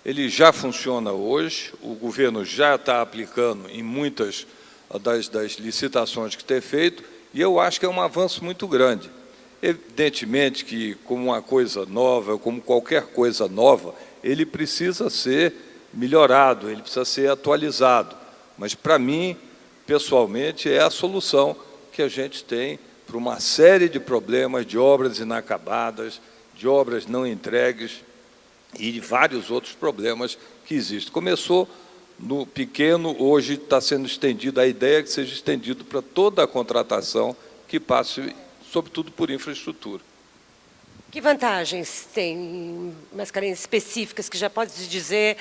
Ele já funciona hoje, o governo já está aplicando em muitas das licitações que tem feito, e eu acho que é um avanço muito grande. Evidentemente que, como uma coisa nova, como qualquer coisa nova, ele precisa ser melhorado, ele precisa ser atualizado. Mas, para mim, pessoalmente, é a solução que a gente tem para uma série de problemas, de obras inacabadas, de obras não entregues e de vários outros problemas que existem. Começou no pequeno, hoje está sendo estendido, a ideia é que seja estendido para toda a contratação que passe, sobretudo, por infraestrutura. Que vantagens tem, Mascarenhas, específicas, que já pode se dizer,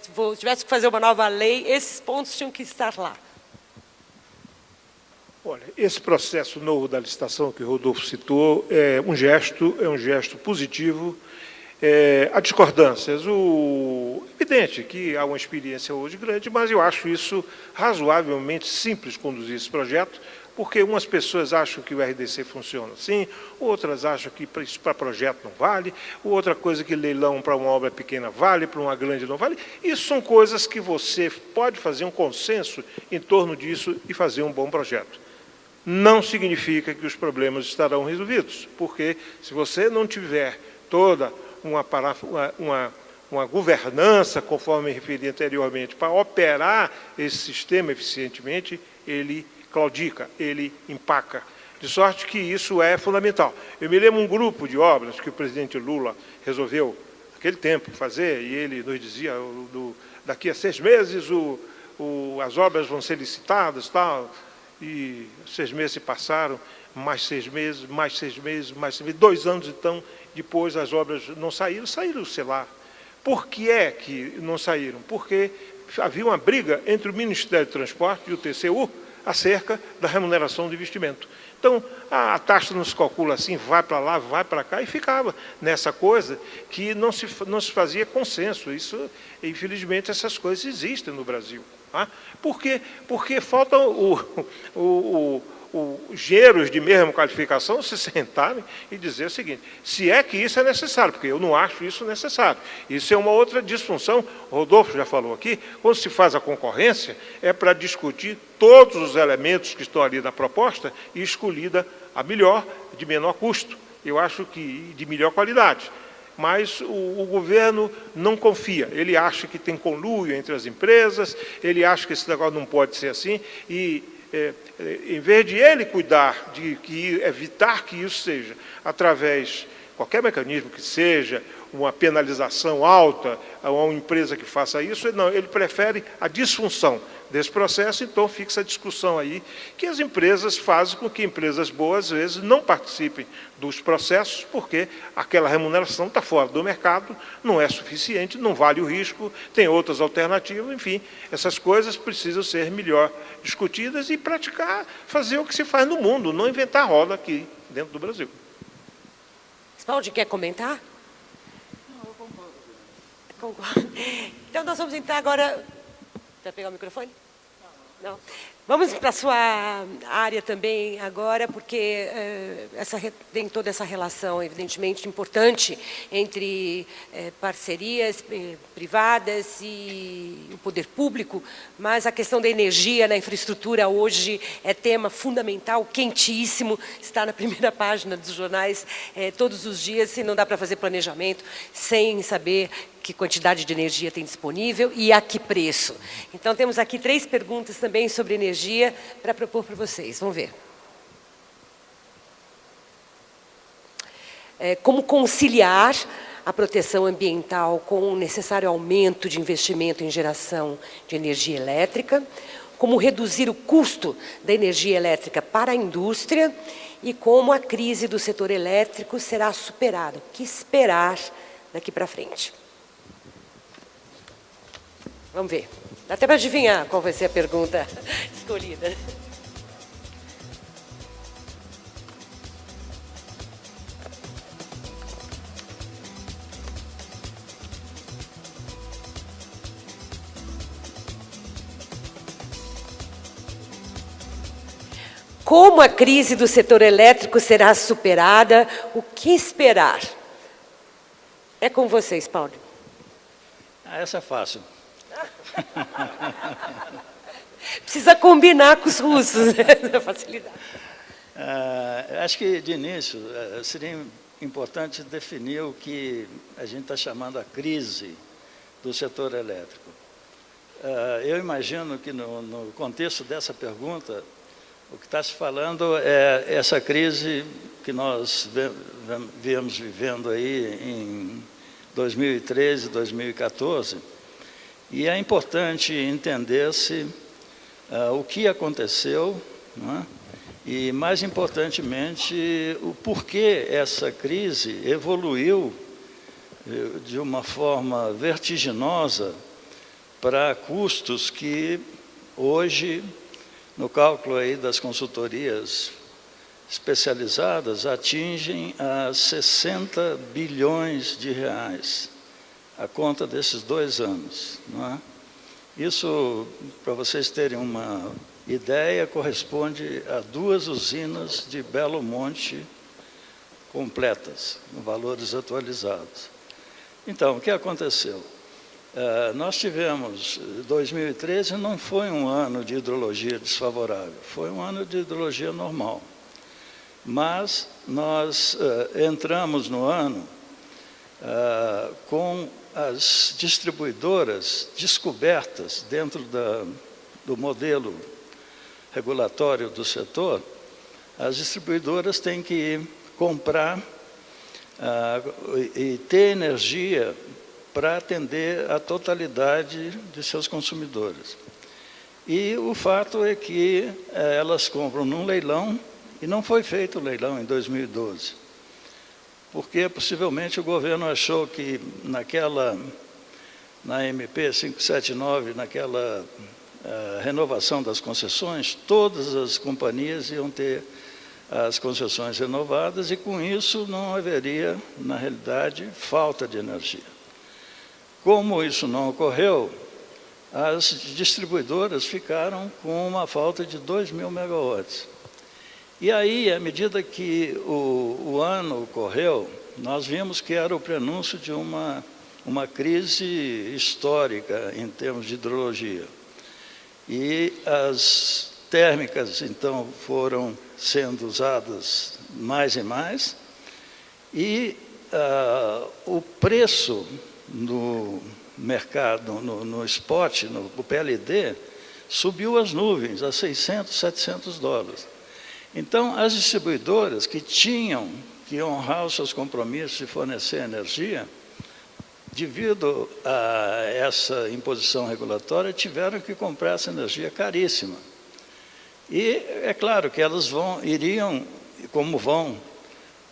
se tivesse que fazer uma nova lei, esses pontos tinham que estar lá? Olha, esse processo novo da licitação que o Rodolfo citou é um gesto positivo. Há discordâncias. Evidente que há uma experiência hoje grande, mas eu acho isso razoavelmente simples conduzir esse projeto, porque umas pessoas acham que o RDC funciona assim, outras acham que isso para projeto não vale, outra coisa que leilão para uma obra pequena vale, para uma grande não vale. Isso são coisas que você pode fazer um consenso em torno disso e fazer um bom projeto. Não significa que os problemas estarão resolvidos, porque se você não tiver toda uma governança, conforme referi anteriormente, para operar esse sistema eficientemente, ele claudica, ele empaca. De sorte que isso é fundamental. Eu me lembro um grupo de obras que o presidente Lula resolveu, naquele tempo, fazer, e ele nos dizia, daqui a 6 meses as obras vão ser licitadas, tal, e 6 meses se passaram, mais 6 meses, mais 6 meses, mais 6 meses, 2 anos, então, depois as obras não saíram, sei lá. Por que é que não saíram? Porque havia uma briga entre o Ministério do Transporte e o TCU acerca da remuneração do investimento. Então, a taxa não se calcula assim, vai para lá, vai para cá, e ficava nessa coisa que não se fazia consenso. Isso, infelizmente, essas coisas existem no Brasil. Tá? Por quê? Porque falta engenheiros de mesma qualificação se sentarem e dizer o seguinte, se é que isso é necessário, porque eu não acho isso necessário. Isso é uma outra disfunção, o Rodolfo já falou aqui, quando se faz a concorrência, é para discutir todos os elementos que estão ali na proposta e escolhida a melhor, de menor custo, eu acho que de melhor qualidade. Mas o governo não confia, ele acha que tem conluio entre as empresas, ele acha que esse negócio não pode ser assim, e em vez de ele cuidar, evitar que isso seja através, qualquer mecanismo que seja, uma penalização alta a uma empresa que faça isso, não, ele prefere a disfunção desse processo, então fixa a discussão aí, que as empresas fazem com que empresas boas, às vezes, não participem dos processos, porque aquela remuneração está fora do mercado, não é suficiente, não vale o risco, tem outras alternativas, enfim, essas coisas precisam ser melhor discutidas e praticar, fazer o que se faz no mundo, não inventar roda aqui dentro do Brasil. Spaldi, quer comentar? Não, eu concordo. Concordo. Então, nós vamos entrar agora... Vai pegar o microfone? Não. Vamos para a sua área também agora, porque tem toda essa relação, evidentemente, importante entre parcerias privadas e o poder público, mas a questão da energia na infraestrutura hoje é tema fundamental, quentíssimo, está na primeira página dos jornais todos os dias, e não dá para fazer planejamento sem saber que quantidade de energia tem disponível e a que preço. Então, temos aqui 3 perguntas também sobre energia para propor para vocês. Vamos ver. Como conciliar a proteção ambiental com o necessário aumento de investimento em geração de energia elétrica? Como reduzir o custo da energia elétrica para a indústria? E como a crise do setor elétrico será superada? O que esperar daqui para frente? Vamos ver. Dá até para adivinhar qual vai ser a pergunta escolhida. Como a crise do setor elétrico será superada? O que esperar? É com vocês, Paulo. Essa é fácil. Precisa combinar com os russos, né? Facilidade. Acho que, de início, seria importante definir o que a gente está chamando a crise do setor elétrico. Eu imagino que, no contexto dessa pergunta, o que está se falando é essa crise que nós viemos vivendo aí em 2013, 2014, e é importante entender-se o que aconteceu, não é? E, mais importantemente, o porquê essa crise evoluiu de uma forma vertiginosa para custos que hoje, no cálculo aí das consultorias especializadas, atingem a 60 bilhões de reais, a conta desses 2 anos. Não é? Isso, para vocês terem uma ideia, corresponde a 2 usinas de Belo Monte completas, com valores atualizados. Então, o que aconteceu? Nós tivemos, 2013 não foi um ano de hidrologia desfavorável, foi um ano de hidrologia normal. Mas nós entramos no ano com as distribuidoras descobertas dentro do modelo regulatório do setor. As distribuidoras têm que comprar e ter energia para atender a totalidade de seus consumidores. E o fato é que elas compram num leilão, e não foi feito o leilão em 2012, porque possivelmente o governo achou que na MP 579, naquela renovação das concessões, todas as companhias iam ter as concessões renovadas e, com isso, não haveria, na realidade, falta de energia. Como isso não ocorreu, as distribuidoras ficaram com uma falta de 2.000 megawatts. E aí, à medida que o ano correu, nós vimos que era o prenúncio de uma crise histórica em termos de hidrologia. E as térmicas, então, foram sendo usadas mais e mais, e o preço no mercado, no spot, no PLD, subiu às nuvens, a 600, 700 dólares. Então, as distribuidoras que tinham que honrar os seus compromissos de fornecer energia, devido a essa imposição regulatória, tiveram que comprar essa energia caríssima. E é claro que elas iriam, como vão,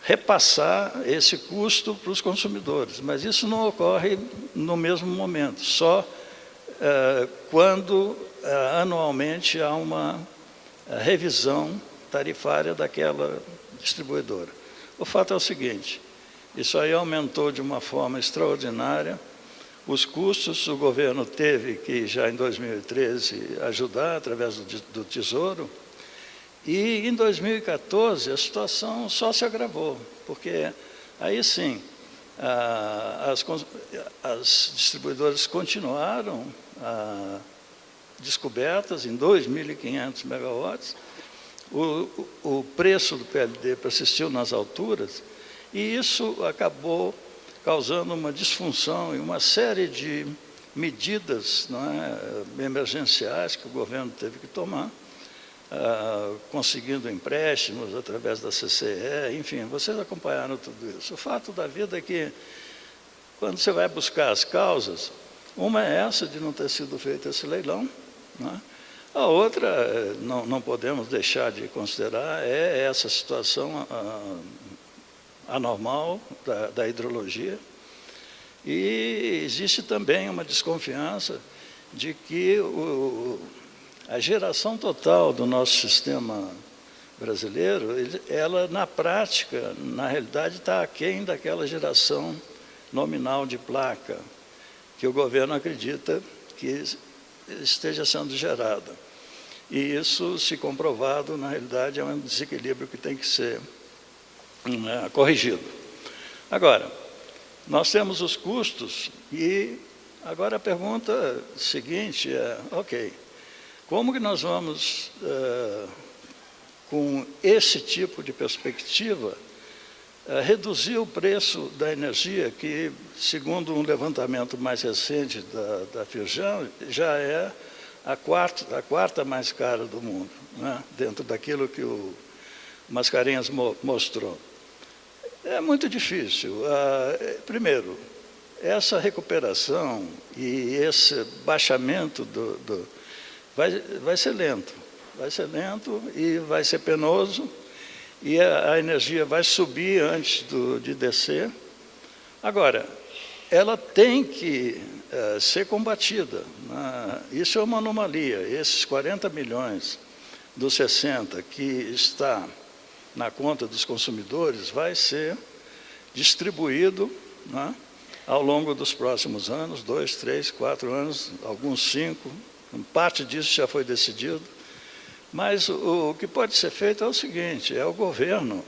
repassar esse custo para os consumidores, mas isso não ocorre no mesmo momento, só quando anualmente há uma revisão tarifária daquela distribuidora. O fato é o seguinte: isso aí aumentou de uma forma extraordinária os custos. O governo teve que, já em 2013, ajudar através do Tesouro, e em 2014 a situação só se agravou, porque aí sim as distribuidoras continuaram descobertas em 2.500 megawatts, o preço do PLD persistiu nas alturas, e isso acabou causando uma disfunção e uma série de medidas, não é, emergenciais que o governo teve que tomar, conseguindo empréstimos através da CCE, enfim, vocês acompanharam tudo isso. O fato da vida é que, quando você vai buscar as causas, uma é essa de não ter sido feito esse leilão, não é? A outra, não podemos deixar de considerar, é essa situação anormal da hidrologia. E existe também uma desconfiança de que a geração total do nosso sistema brasileiro, ela, na prática, na realidade, está aquém daquela geração nominal de placa que o governo acredita que esteja sendo gerada. E isso, se comprovado, na realidade, é um desequilíbrio que tem que ser corrigido. Agora, nós temos os custos e agora a pergunta seguinte é, ok, como que nós vamos, com esse tipo de perspectiva, reduzir o preço da energia, que, segundo um levantamento mais recente da Firjan, já é a quarta mais cara do mundo, né? Dentro daquilo que o Mascarenhas mostrou. É muito difícil. Primeiro, essa recuperação e esse baixamento vai ser lento. Vai ser lento e vai ser penoso, e a energia vai subir antes de descer. Agora, ela tem que ser combatida, né? Isso é uma anomalia. Esses 40 milhões dos 60 que está na conta dos consumidores vai ser distribuído, né, ao longo dos próximos anos, 2, 3, 4 anos, alguns 5, parte disso já foi decidido, mas o que pode ser feito é o seguinte, é o governo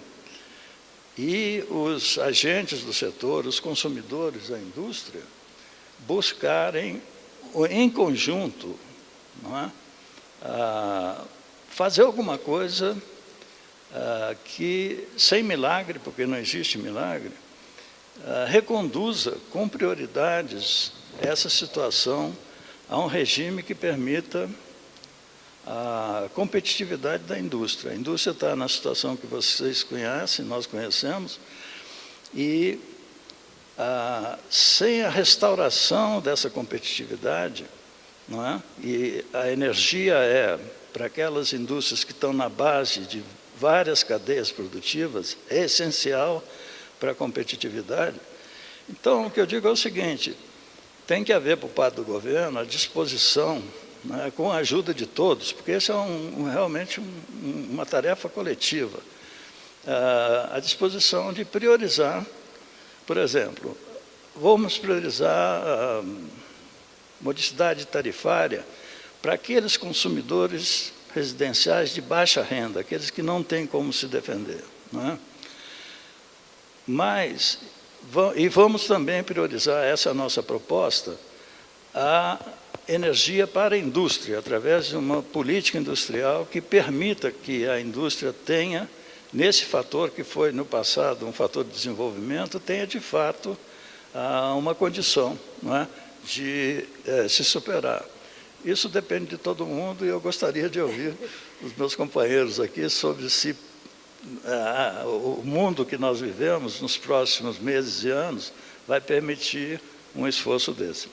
e os agentes do setor, os consumidores da indústria, buscarem, em conjunto, não é, fazer alguma coisa que, sem milagre, porque não existe milagre, reconduza com prioridades essa situação a um regime que permita a competitividade da indústria. A indústria está na situação que vocês conhecem, nós conhecemos, e sem a restauração dessa competitividade, não é? E a energia para aquelas indústrias que estão na base de várias cadeias produtivas, é essencial para a competitividade. Então, o que eu digo é o seguinte, tem que haver, por parte do governo, a disposição, né, com a ajuda de todos, porque isso é realmente uma tarefa coletiva, a disposição de priorizar, por exemplo, vamos priorizar a modicidade tarifária para aqueles consumidores residenciais de baixa renda, aqueles que não têm como se defender, não é? Mas, e vamos também priorizar, essa nossa proposta, a energia para a indústria, através de uma política industrial que permita que a indústria tenha, nesse fator que foi no passado um fator de desenvolvimento, tenha de fato uma condição, não é, de se superar. Isso depende de todo mundo e eu gostaria de ouvir os meus companheiros aqui sobre se o mundo que nós vivemos nos próximos meses e anos vai permitir um esforço desse.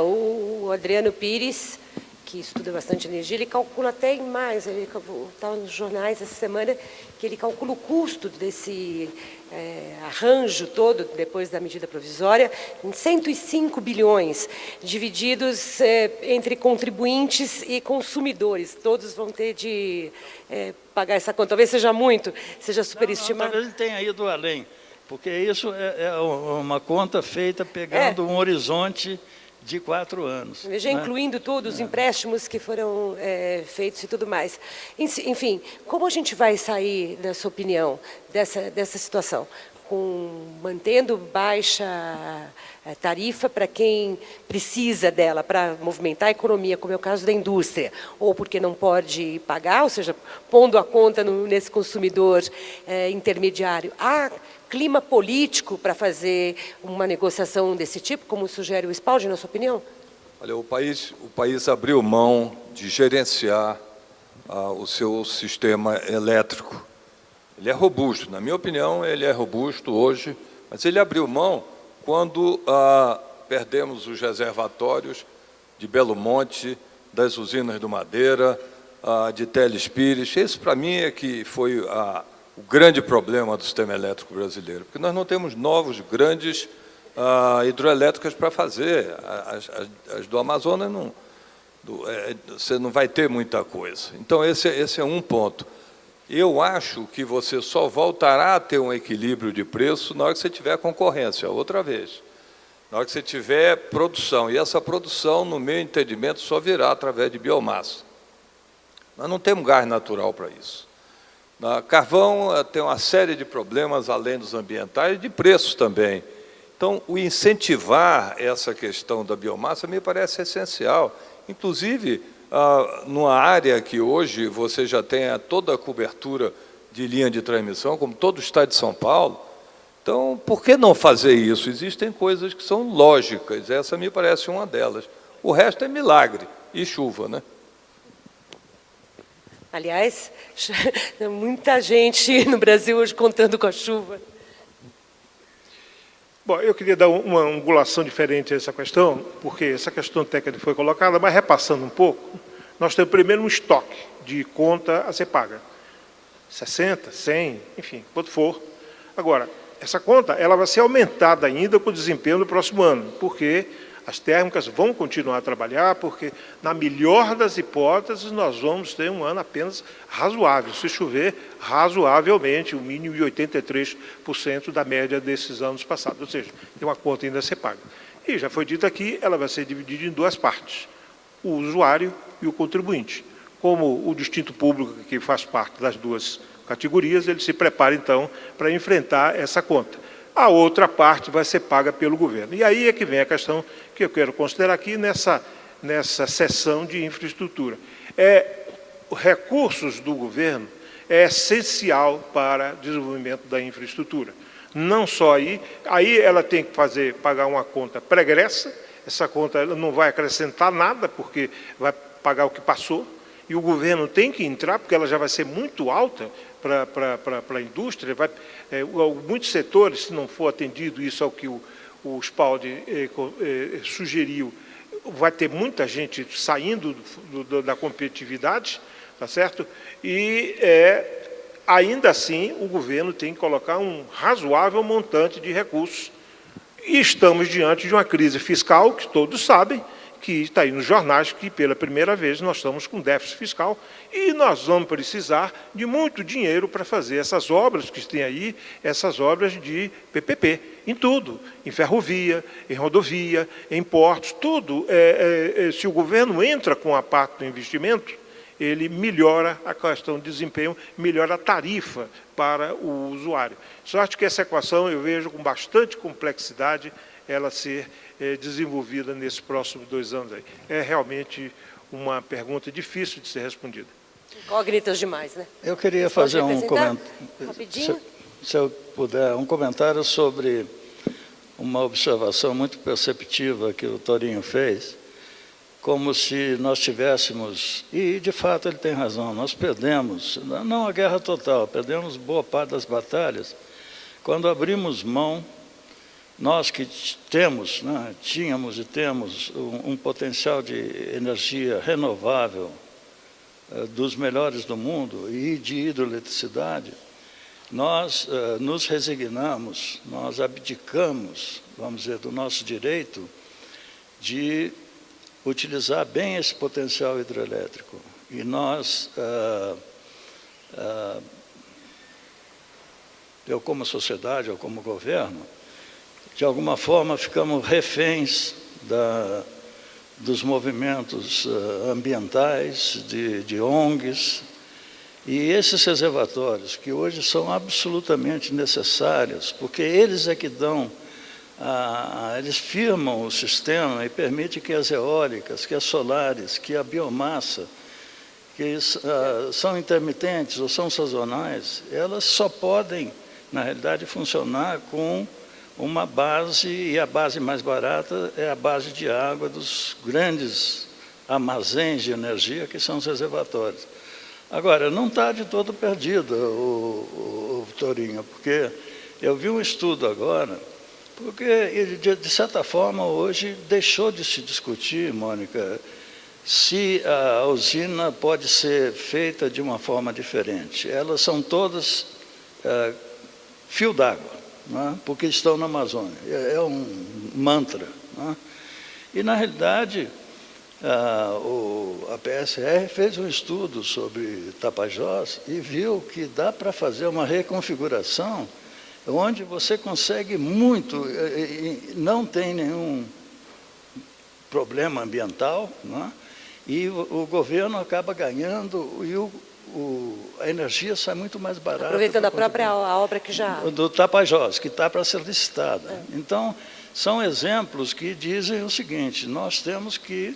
O Adriano Pires, que estuda bastante energia, ele calcula até em mais, ele estava nos jornais essa semana, que ele calcula o custo desse arranjo todo, depois da medida provisória, em 105 bilhões, divididos entre contribuintes e consumidores. Todos vão ter de pagar essa conta. Talvez seja muito, seja superestimado. Talvez ele tenha ido além, porque isso é uma conta feita pegando um horizonte de 4 anos. Já incluindo todos os empréstimos que foram feitos e tudo mais. Enfim, como a gente vai sair, na sua opinião, dessa situação? Mantendo baixa tarifa para quem precisa dela para movimentar a economia, como é o caso da indústria, ou porque não pode pagar, ou seja, pondo a conta nesse consumidor intermediário. Há clima político para fazer uma negociação desse tipo, como sugere o Spaldi, na sua opinião? Olha, o país abriu mão de gerenciar o seu sistema elétrico. Ele é robusto, na minha opinião, ele é robusto hoje, mas ele abriu mão quando perdemos os reservatórios de Belo Monte, das usinas do Madeira, de Teles Pires. Esse, para mim, é que foi o grande problema do sistema elétrico brasileiro, porque nós não temos novos grandes hidroelétricas para fazer. As do Amazonas, você não vai ter muita coisa. Então, esse é um ponto. Eu acho que você só voltará a ter um equilíbrio de preço na hora que você tiver concorrência, outra vez. Na hora que você tiver produção. E essa produção, no meu entendimento, só virá através de biomassa. Nós não temos gás natural para isso. Carvão tem uma série de problemas, além dos ambientais, e de preços também. Então, o incentivar essa questão da biomassa me parece essencial. Inclusive, numa área que hoje você já tem toda a cobertura de linha de transmissão, como todo o estado de São Paulo. Então, por que não fazer isso? Existem coisas que são lógicas, essa me parece uma delas. O resto é milagre e chuva, né? Aliás, muita gente no Brasil hoje contando com a chuva. Bom, eu queria dar uma angulação diferente a essa questão, porque essa questão técnica foi colocada, mas repassando um pouco, nós temos primeiro um estoque de conta a ser paga. 60, 100, enfim, quanto for. Agora, essa conta ela vai ser aumentada ainda com o desempenho do próximo ano, porque as térmicas vão continuar a trabalhar, porque, na melhor das hipóteses, nós vamos ter um ano apenas razoável, se chover razoavelmente, o mínimo de 83% da média desses anos passados, ou seja, tem uma conta ainda a ser paga. E já foi dito aqui, ela vai ser dividida em duas partes, o usuário e o contribuinte. Como o distinto público, que faz parte das duas categorias, ele se prepara, então, para enfrentar essa conta. A outra parte vai ser paga pelo governo. E aí é que vem a questão que eu quero considerar aqui nessa seção de infraestrutura. Os recursos do governo é essencial para o desenvolvimento da infraestrutura. Não só aí ela tem que pagar uma conta pregressa, essa conta ela não vai acrescentar nada, porque vai pagar o que passou, e o governo tem que entrar, porque ela já vai ser muito alta para a indústria. Muitos setores, se não for atendido isso ao que o Spaldi sugeriu, vai ter muita gente saindo da competitividade, tá certo? E, ainda assim, o governo tem que colocar um razoável montante de recursos. E estamos diante de uma crise fiscal, que todos sabem, que está aí nos jornais, que pela primeira vez nós estamos com déficit fiscal e nós vamos precisar de muito dinheiro para fazer essas obras que tem aí, essas obras de PPP, em tudo, em ferrovia, em rodovia, em portos, tudo. Se o governo entra com a parte do investimento, ele melhora a questão de desempenho, melhora a tarifa para o usuário. Só acho que essa equação eu vejo com bastante complexidade ela ser desenvolvida nesses próximos 2 anos. Aí. É realmente uma pergunta difícil de ser respondida. Incógnitas demais, né? Eu queria fazer um comentário, rapidinho. se eu puder, um comentário sobre uma observação muito perceptiva que o Torinho fez, como se nós tivéssemos, e de fato ele tem razão, nós perdemos, não a guerra total, perdemos boa parte das batalhas, quando abrimos mão. Nós que temos, né, tínhamos e temos um potencial de energia renovável dos melhores do mundo e de hidroeletricidade, nós nos resignamos, nós abdicamos, vamos dizer, do nosso direito de utilizar bem esse potencial hidroelétrico. E nós, eu como sociedade, eu como governo, de alguma forma ficamos reféns dos movimentos ambientais, de ONGs, e esses reservatórios, que hoje são absolutamente necessários, porque eles é que dão, eles firmam o sistema e permitem que as eólicas, que as solares, que a biomassa, que são intermitentes ou são sazonais, elas só podem, na realidade, funcionar com uma base, e a base mais barata é a base de água dos grandes armazéns de energia, que são os reservatórios. Agora, não está de todo perdido o Torinho, porque eu vi um estudo agora, porque, de certa forma, hoje deixou de se discutir, Mônica, se a usina pode ser feita de uma forma diferente. Elas são todas fio d'água. Porque estão na Amazônia. É um mantra. E, na realidade, a PSR fez um estudo sobre Tapajós e viu que dá para fazer uma reconfiguração onde você consegue muito, não tem nenhum problema ambiental, e o governo acaba ganhando e a energia sai muito mais barata. Aproveitando a própria obra que já... Do Tapajós, que está para ser licitada. Então, são exemplos que dizem o seguinte: nós temos que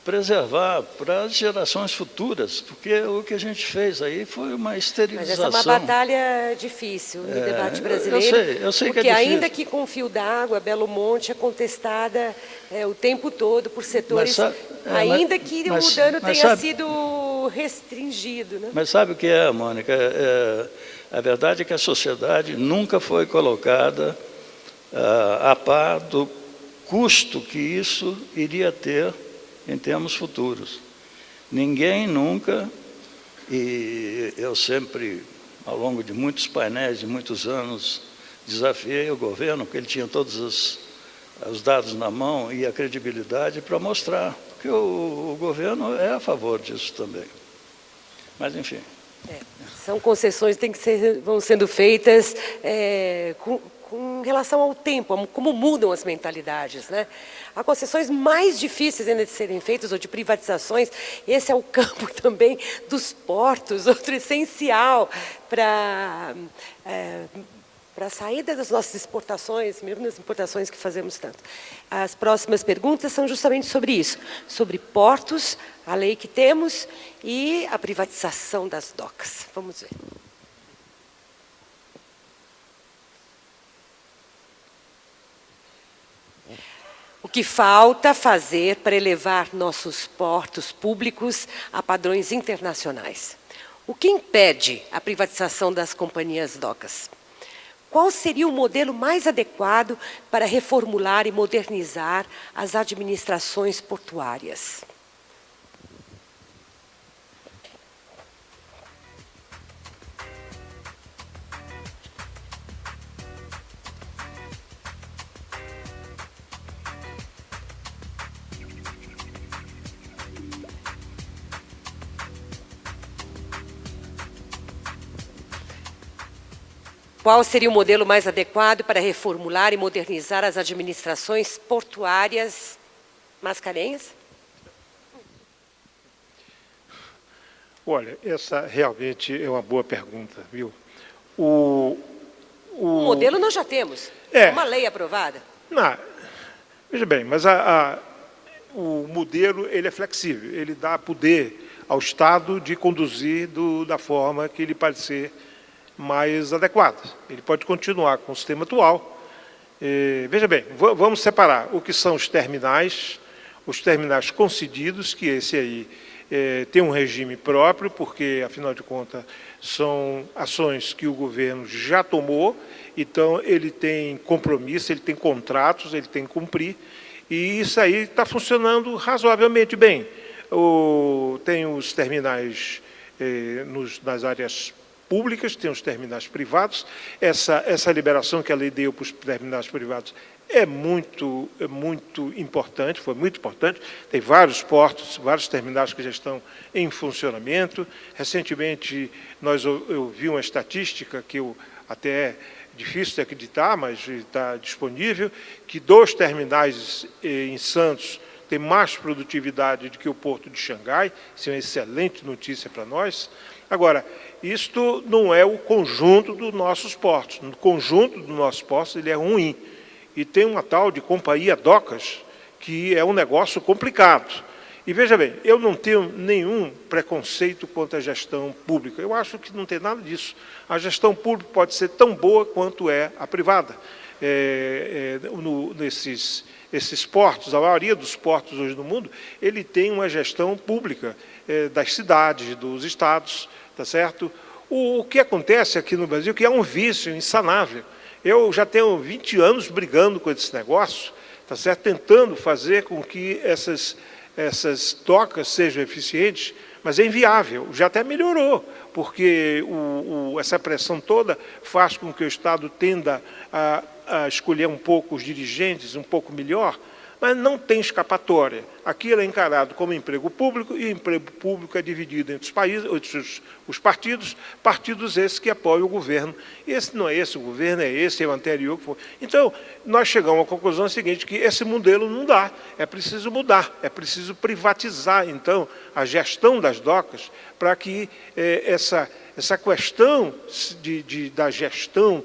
preservar para as gerações futuras, porque o que a gente fez aí foi uma esterilização. Mas essa é uma batalha difícil no debate brasileiro. Eu sei porque que é difícil. Ainda que com fio d'água, Belo Monte é contestada o tempo todo por setores, ainda que o dano tenha sido restringido. Né? Mas sabe o que é, Mônica? A verdade é que a sociedade nunca foi colocada a par do custo que isso iria ter em termos futuros. Ninguém nunca, e eu sempre, ao longo de muitos painéis, de muitos anos, desafiei o governo, porque ele tinha todos os dados na mão e a credibilidade para mostrar que o governo é a favor disso também. Mas, enfim. São concessões que vão sendo feitas com relação ao tempo, como mudam as mentalidades, né? Há concessões mais difíceis ainda de serem feitas, ou de privatizações. Esse é o campo também dos portos, outro essencial para a saída das nossas exportações, mesmo nas importações que fazemos tanto. As próximas perguntas são justamente sobre isso, sobre portos, a lei que temos e a privatização das docas. Vamos ver. O que falta fazer para elevar nossos portos públicos a padrões internacionais? O que impede a privatização das companhias docas? Qual seria o modelo mais adequado para reformular e modernizar as administrações portuárias? Qual seria o modelo mais adequado para reformular e modernizar as administrações portuárias? Mascarenhas? Olha, essa realmente é uma boa pergunta, viu? O modelo nós já temos. Uma lei aprovada. Não, veja bem, mas o modelo ele é flexível, ele dá poder ao Estado de conduzir da forma que lhe parecer mais adequada. Ele pode continuar com o sistema atual. Veja bem, vamos separar o que são os terminais concedidos, que esse aí tem um regime próprio, porque, afinal de contas, são ações que o governo já tomou, então ele tem compromisso, ele tem contratos, ele tem que cumprir, e isso aí está funcionando razoavelmente bem. Tem os terminais nas áreas públicas, tem os terminais privados. Essa liberação que a lei deu para os terminais privados é muito importante, foi muito importante. Tem vários portos, vários terminais que já estão em funcionamento. Recentemente, eu vi uma estatística que até é difícil de acreditar, mas está disponível, que 2 terminais em Santos têm mais produtividade do que o Porto de Xangai. Isso é uma excelente notícia para nós. Agora, isto não é o conjunto dos nossos portos. No conjunto dos nossos portos, ele é ruim. E tem uma tal de companhia docas, que é um negócio complicado. E veja bem, eu não tenho nenhum preconceito contra a gestão pública. Eu acho que não tem nada disso. A gestão pública pode ser tão boa quanto é a privada. Nesses portos, a maioria dos portos hoje no mundo, ele tem uma gestão pública das cidades, dos estados, tá certo? O que acontece aqui no Brasil, que é um vício insanável. Eu já tenho 20 anos brigando com esse negócio, tá certo? Tentando fazer com que essas docas sejam eficientes, mas é inviável. Já até melhorou, porque essa pressão toda faz com que o Estado tenda a escolher um pouco os dirigentes, um pouco melhor, Mas não tem escapatória. Aquilo é encarado como emprego público, e o emprego público é dividido entre os partidos, partidos esses que apoiam o governo. Esse não é esse o governo, é esse, é o anterior que foi. Então, nós chegamos à conclusão seguinte, que esse modelo não dá, é preciso mudar, é preciso privatizar, então, a gestão das docas, para que essa questão da gestão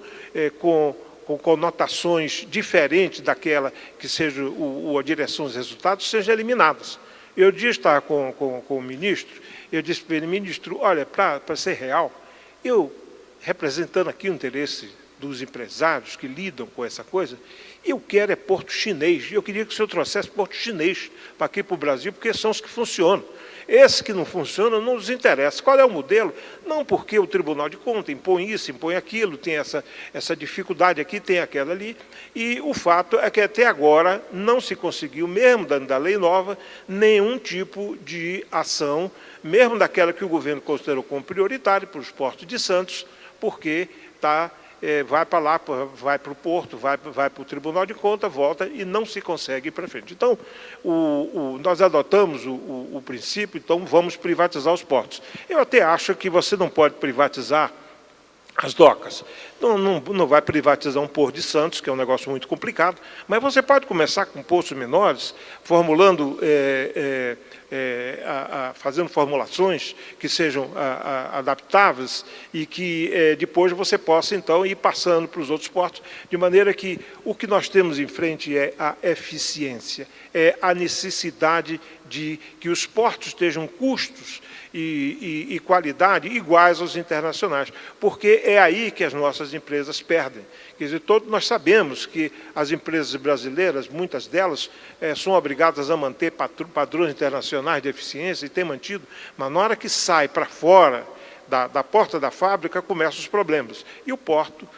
com conotações diferentes daquela que seja a direção dos resultados, sejam eliminadas. Eu dia estava com o ministro, eu disse para ele, ministro, olha, para ser real, eu, representando aqui o interesse dos empresários que lidam com essa coisa, eu quero é porto chinês, eu queria que o senhor trouxesse porto chinês para aqui para o Brasil, porque são os que funcionam. Esses que não funcionam não nos interessa. Qual é o modelo? Não porque o Tribunal de Contas impõe isso, impõe aquilo, tem essa dificuldade aqui, tem aquela ali. E o fato é que até agora não se conseguiu, mesmo da lei nova, nenhum tipo de ação, mesmo daquela que o governo considerou como prioritária para os portos de Santos, porque vai para lá, vai para o porto, vai para o Tribunal de Contas, volta e não se consegue ir para frente. Então, nós adotamos o princípio, então vamos privatizar os portos. Eu até acho que você não pode privatizar as docas. Não vai privatizar um porto de Santos, que é um negócio muito complicado, mas você pode começar com postos menores, formulando, fazendo formulações que sejam adaptáveis e que depois você possa, então, ir passando para os outros portos, de maneira que o que nós temos em frente é a eficiência, é a necessidade de que os portos estejam custos e qualidade iguais aos internacionais, porque é aí que as nossas empresas perdem. Quer dizer, nós sabemos que as empresas brasileiras, muitas delas, são obrigadas a manter padrões internacionais de eficiência e têm mantido, mas na hora que sai para fora da porta da fábrica, começam os problemas. E o porto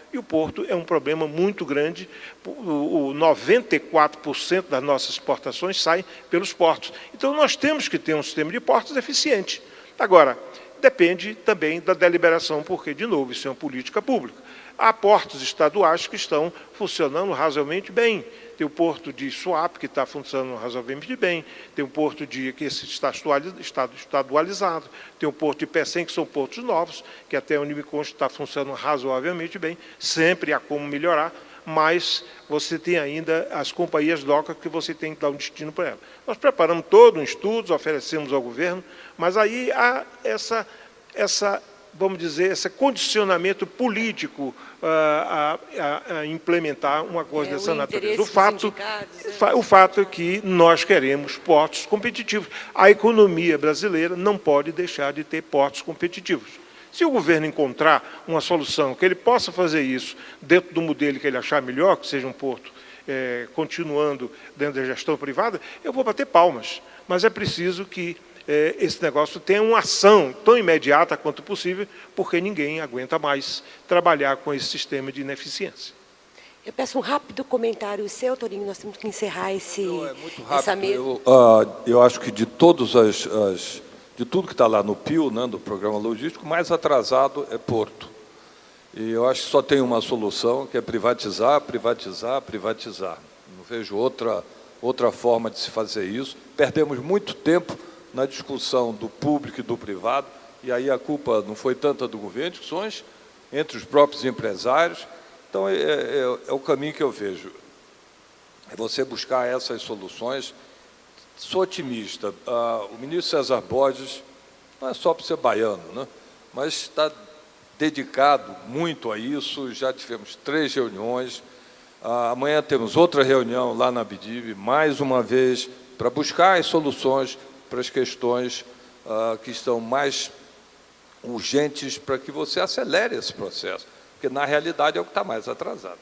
é um problema muito grande. 94% das nossas exportações saem pelos portos. Então, nós temos que ter um sistema de portos eficiente. Agora, depende também da deliberação, porque, de novo, isso é uma política pública. Há portos estaduais que estão funcionando razoavelmente bem. Tem o porto de Suape, que está funcionando razoavelmente bem. Tem o porto que está estadualizado. Tem o porto de Pecém, que são portos novos, que até onde me consta está funcionando razoavelmente bem. Sempre há como melhorar, mas você tem ainda as companhias docas que você tem que dar um destino para elas. Nós preparamos todo um estudo, oferecemos ao governo, mas aí há vamos dizer, esse condicionamento político a implementar uma coisa dessa natureza. O fato é que nós queremos portos competitivos. A economia brasileira não pode deixar de ter portos competitivos. Se o governo encontrar uma solução que ele possa fazer isso dentro do modelo que ele achar melhor, que seja um porto continuando dentro da gestão privada, eu vou bater palmas. Mas é preciso que esse negócio tenha uma ação tão imediata quanto possível, porque ninguém aguenta mais trabalhar com esse sistema de ineficiência. Eu peço um rápido comentário seu, Torinho, nós temos que encerrar muito rápido. essa mesa. Eu acho que de tudo que está lá no PIO, né, do Programa Logístico, o mais atrasado é Porto. E eu acho que só tem uma solução, que é privatizar, privatizar, privatizar. Não vejo outra forma de se fazer isso. Perdemos muito tempo na discussão do público e do privado, e aí a culpa não foi tanta do governo, discussões entre os próprios empresários. Então, é o caminho que eu vejo. É você buscar essas soluções. Sou otimista. O ministro César Borges, não é só para ser baiano, né? Mas está dedicado muito a isso. Já tivemos 3 reuniões. Amanhã temos outra reunião lá na Abdive, mais uma vez, para buscar as soluções para as questões que estão mais urgentes, para que você acelere esse processo, porque, na realidade, é o que está mais atrasado.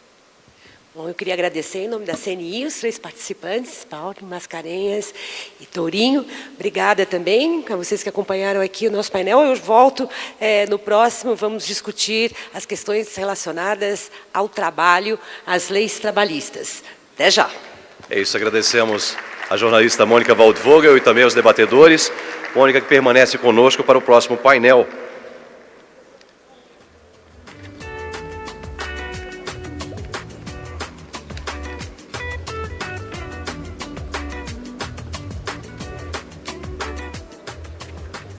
Bom, eu queria agradecer em nome da CNI os 3 participantes, Paulo, Mascarenhas e Tourinho. Obrigada também a vocês que acompanharam aqui o nosso painel. Eu volto no próximo, vamos discutir as questões relacionadas ao trabalho, às leis trabalhistas. Até já. É isso, agradecemos a jornalista Mônica Waldvogel e também aos debatedores. Mônica, que permanece conosco para o próximo painel.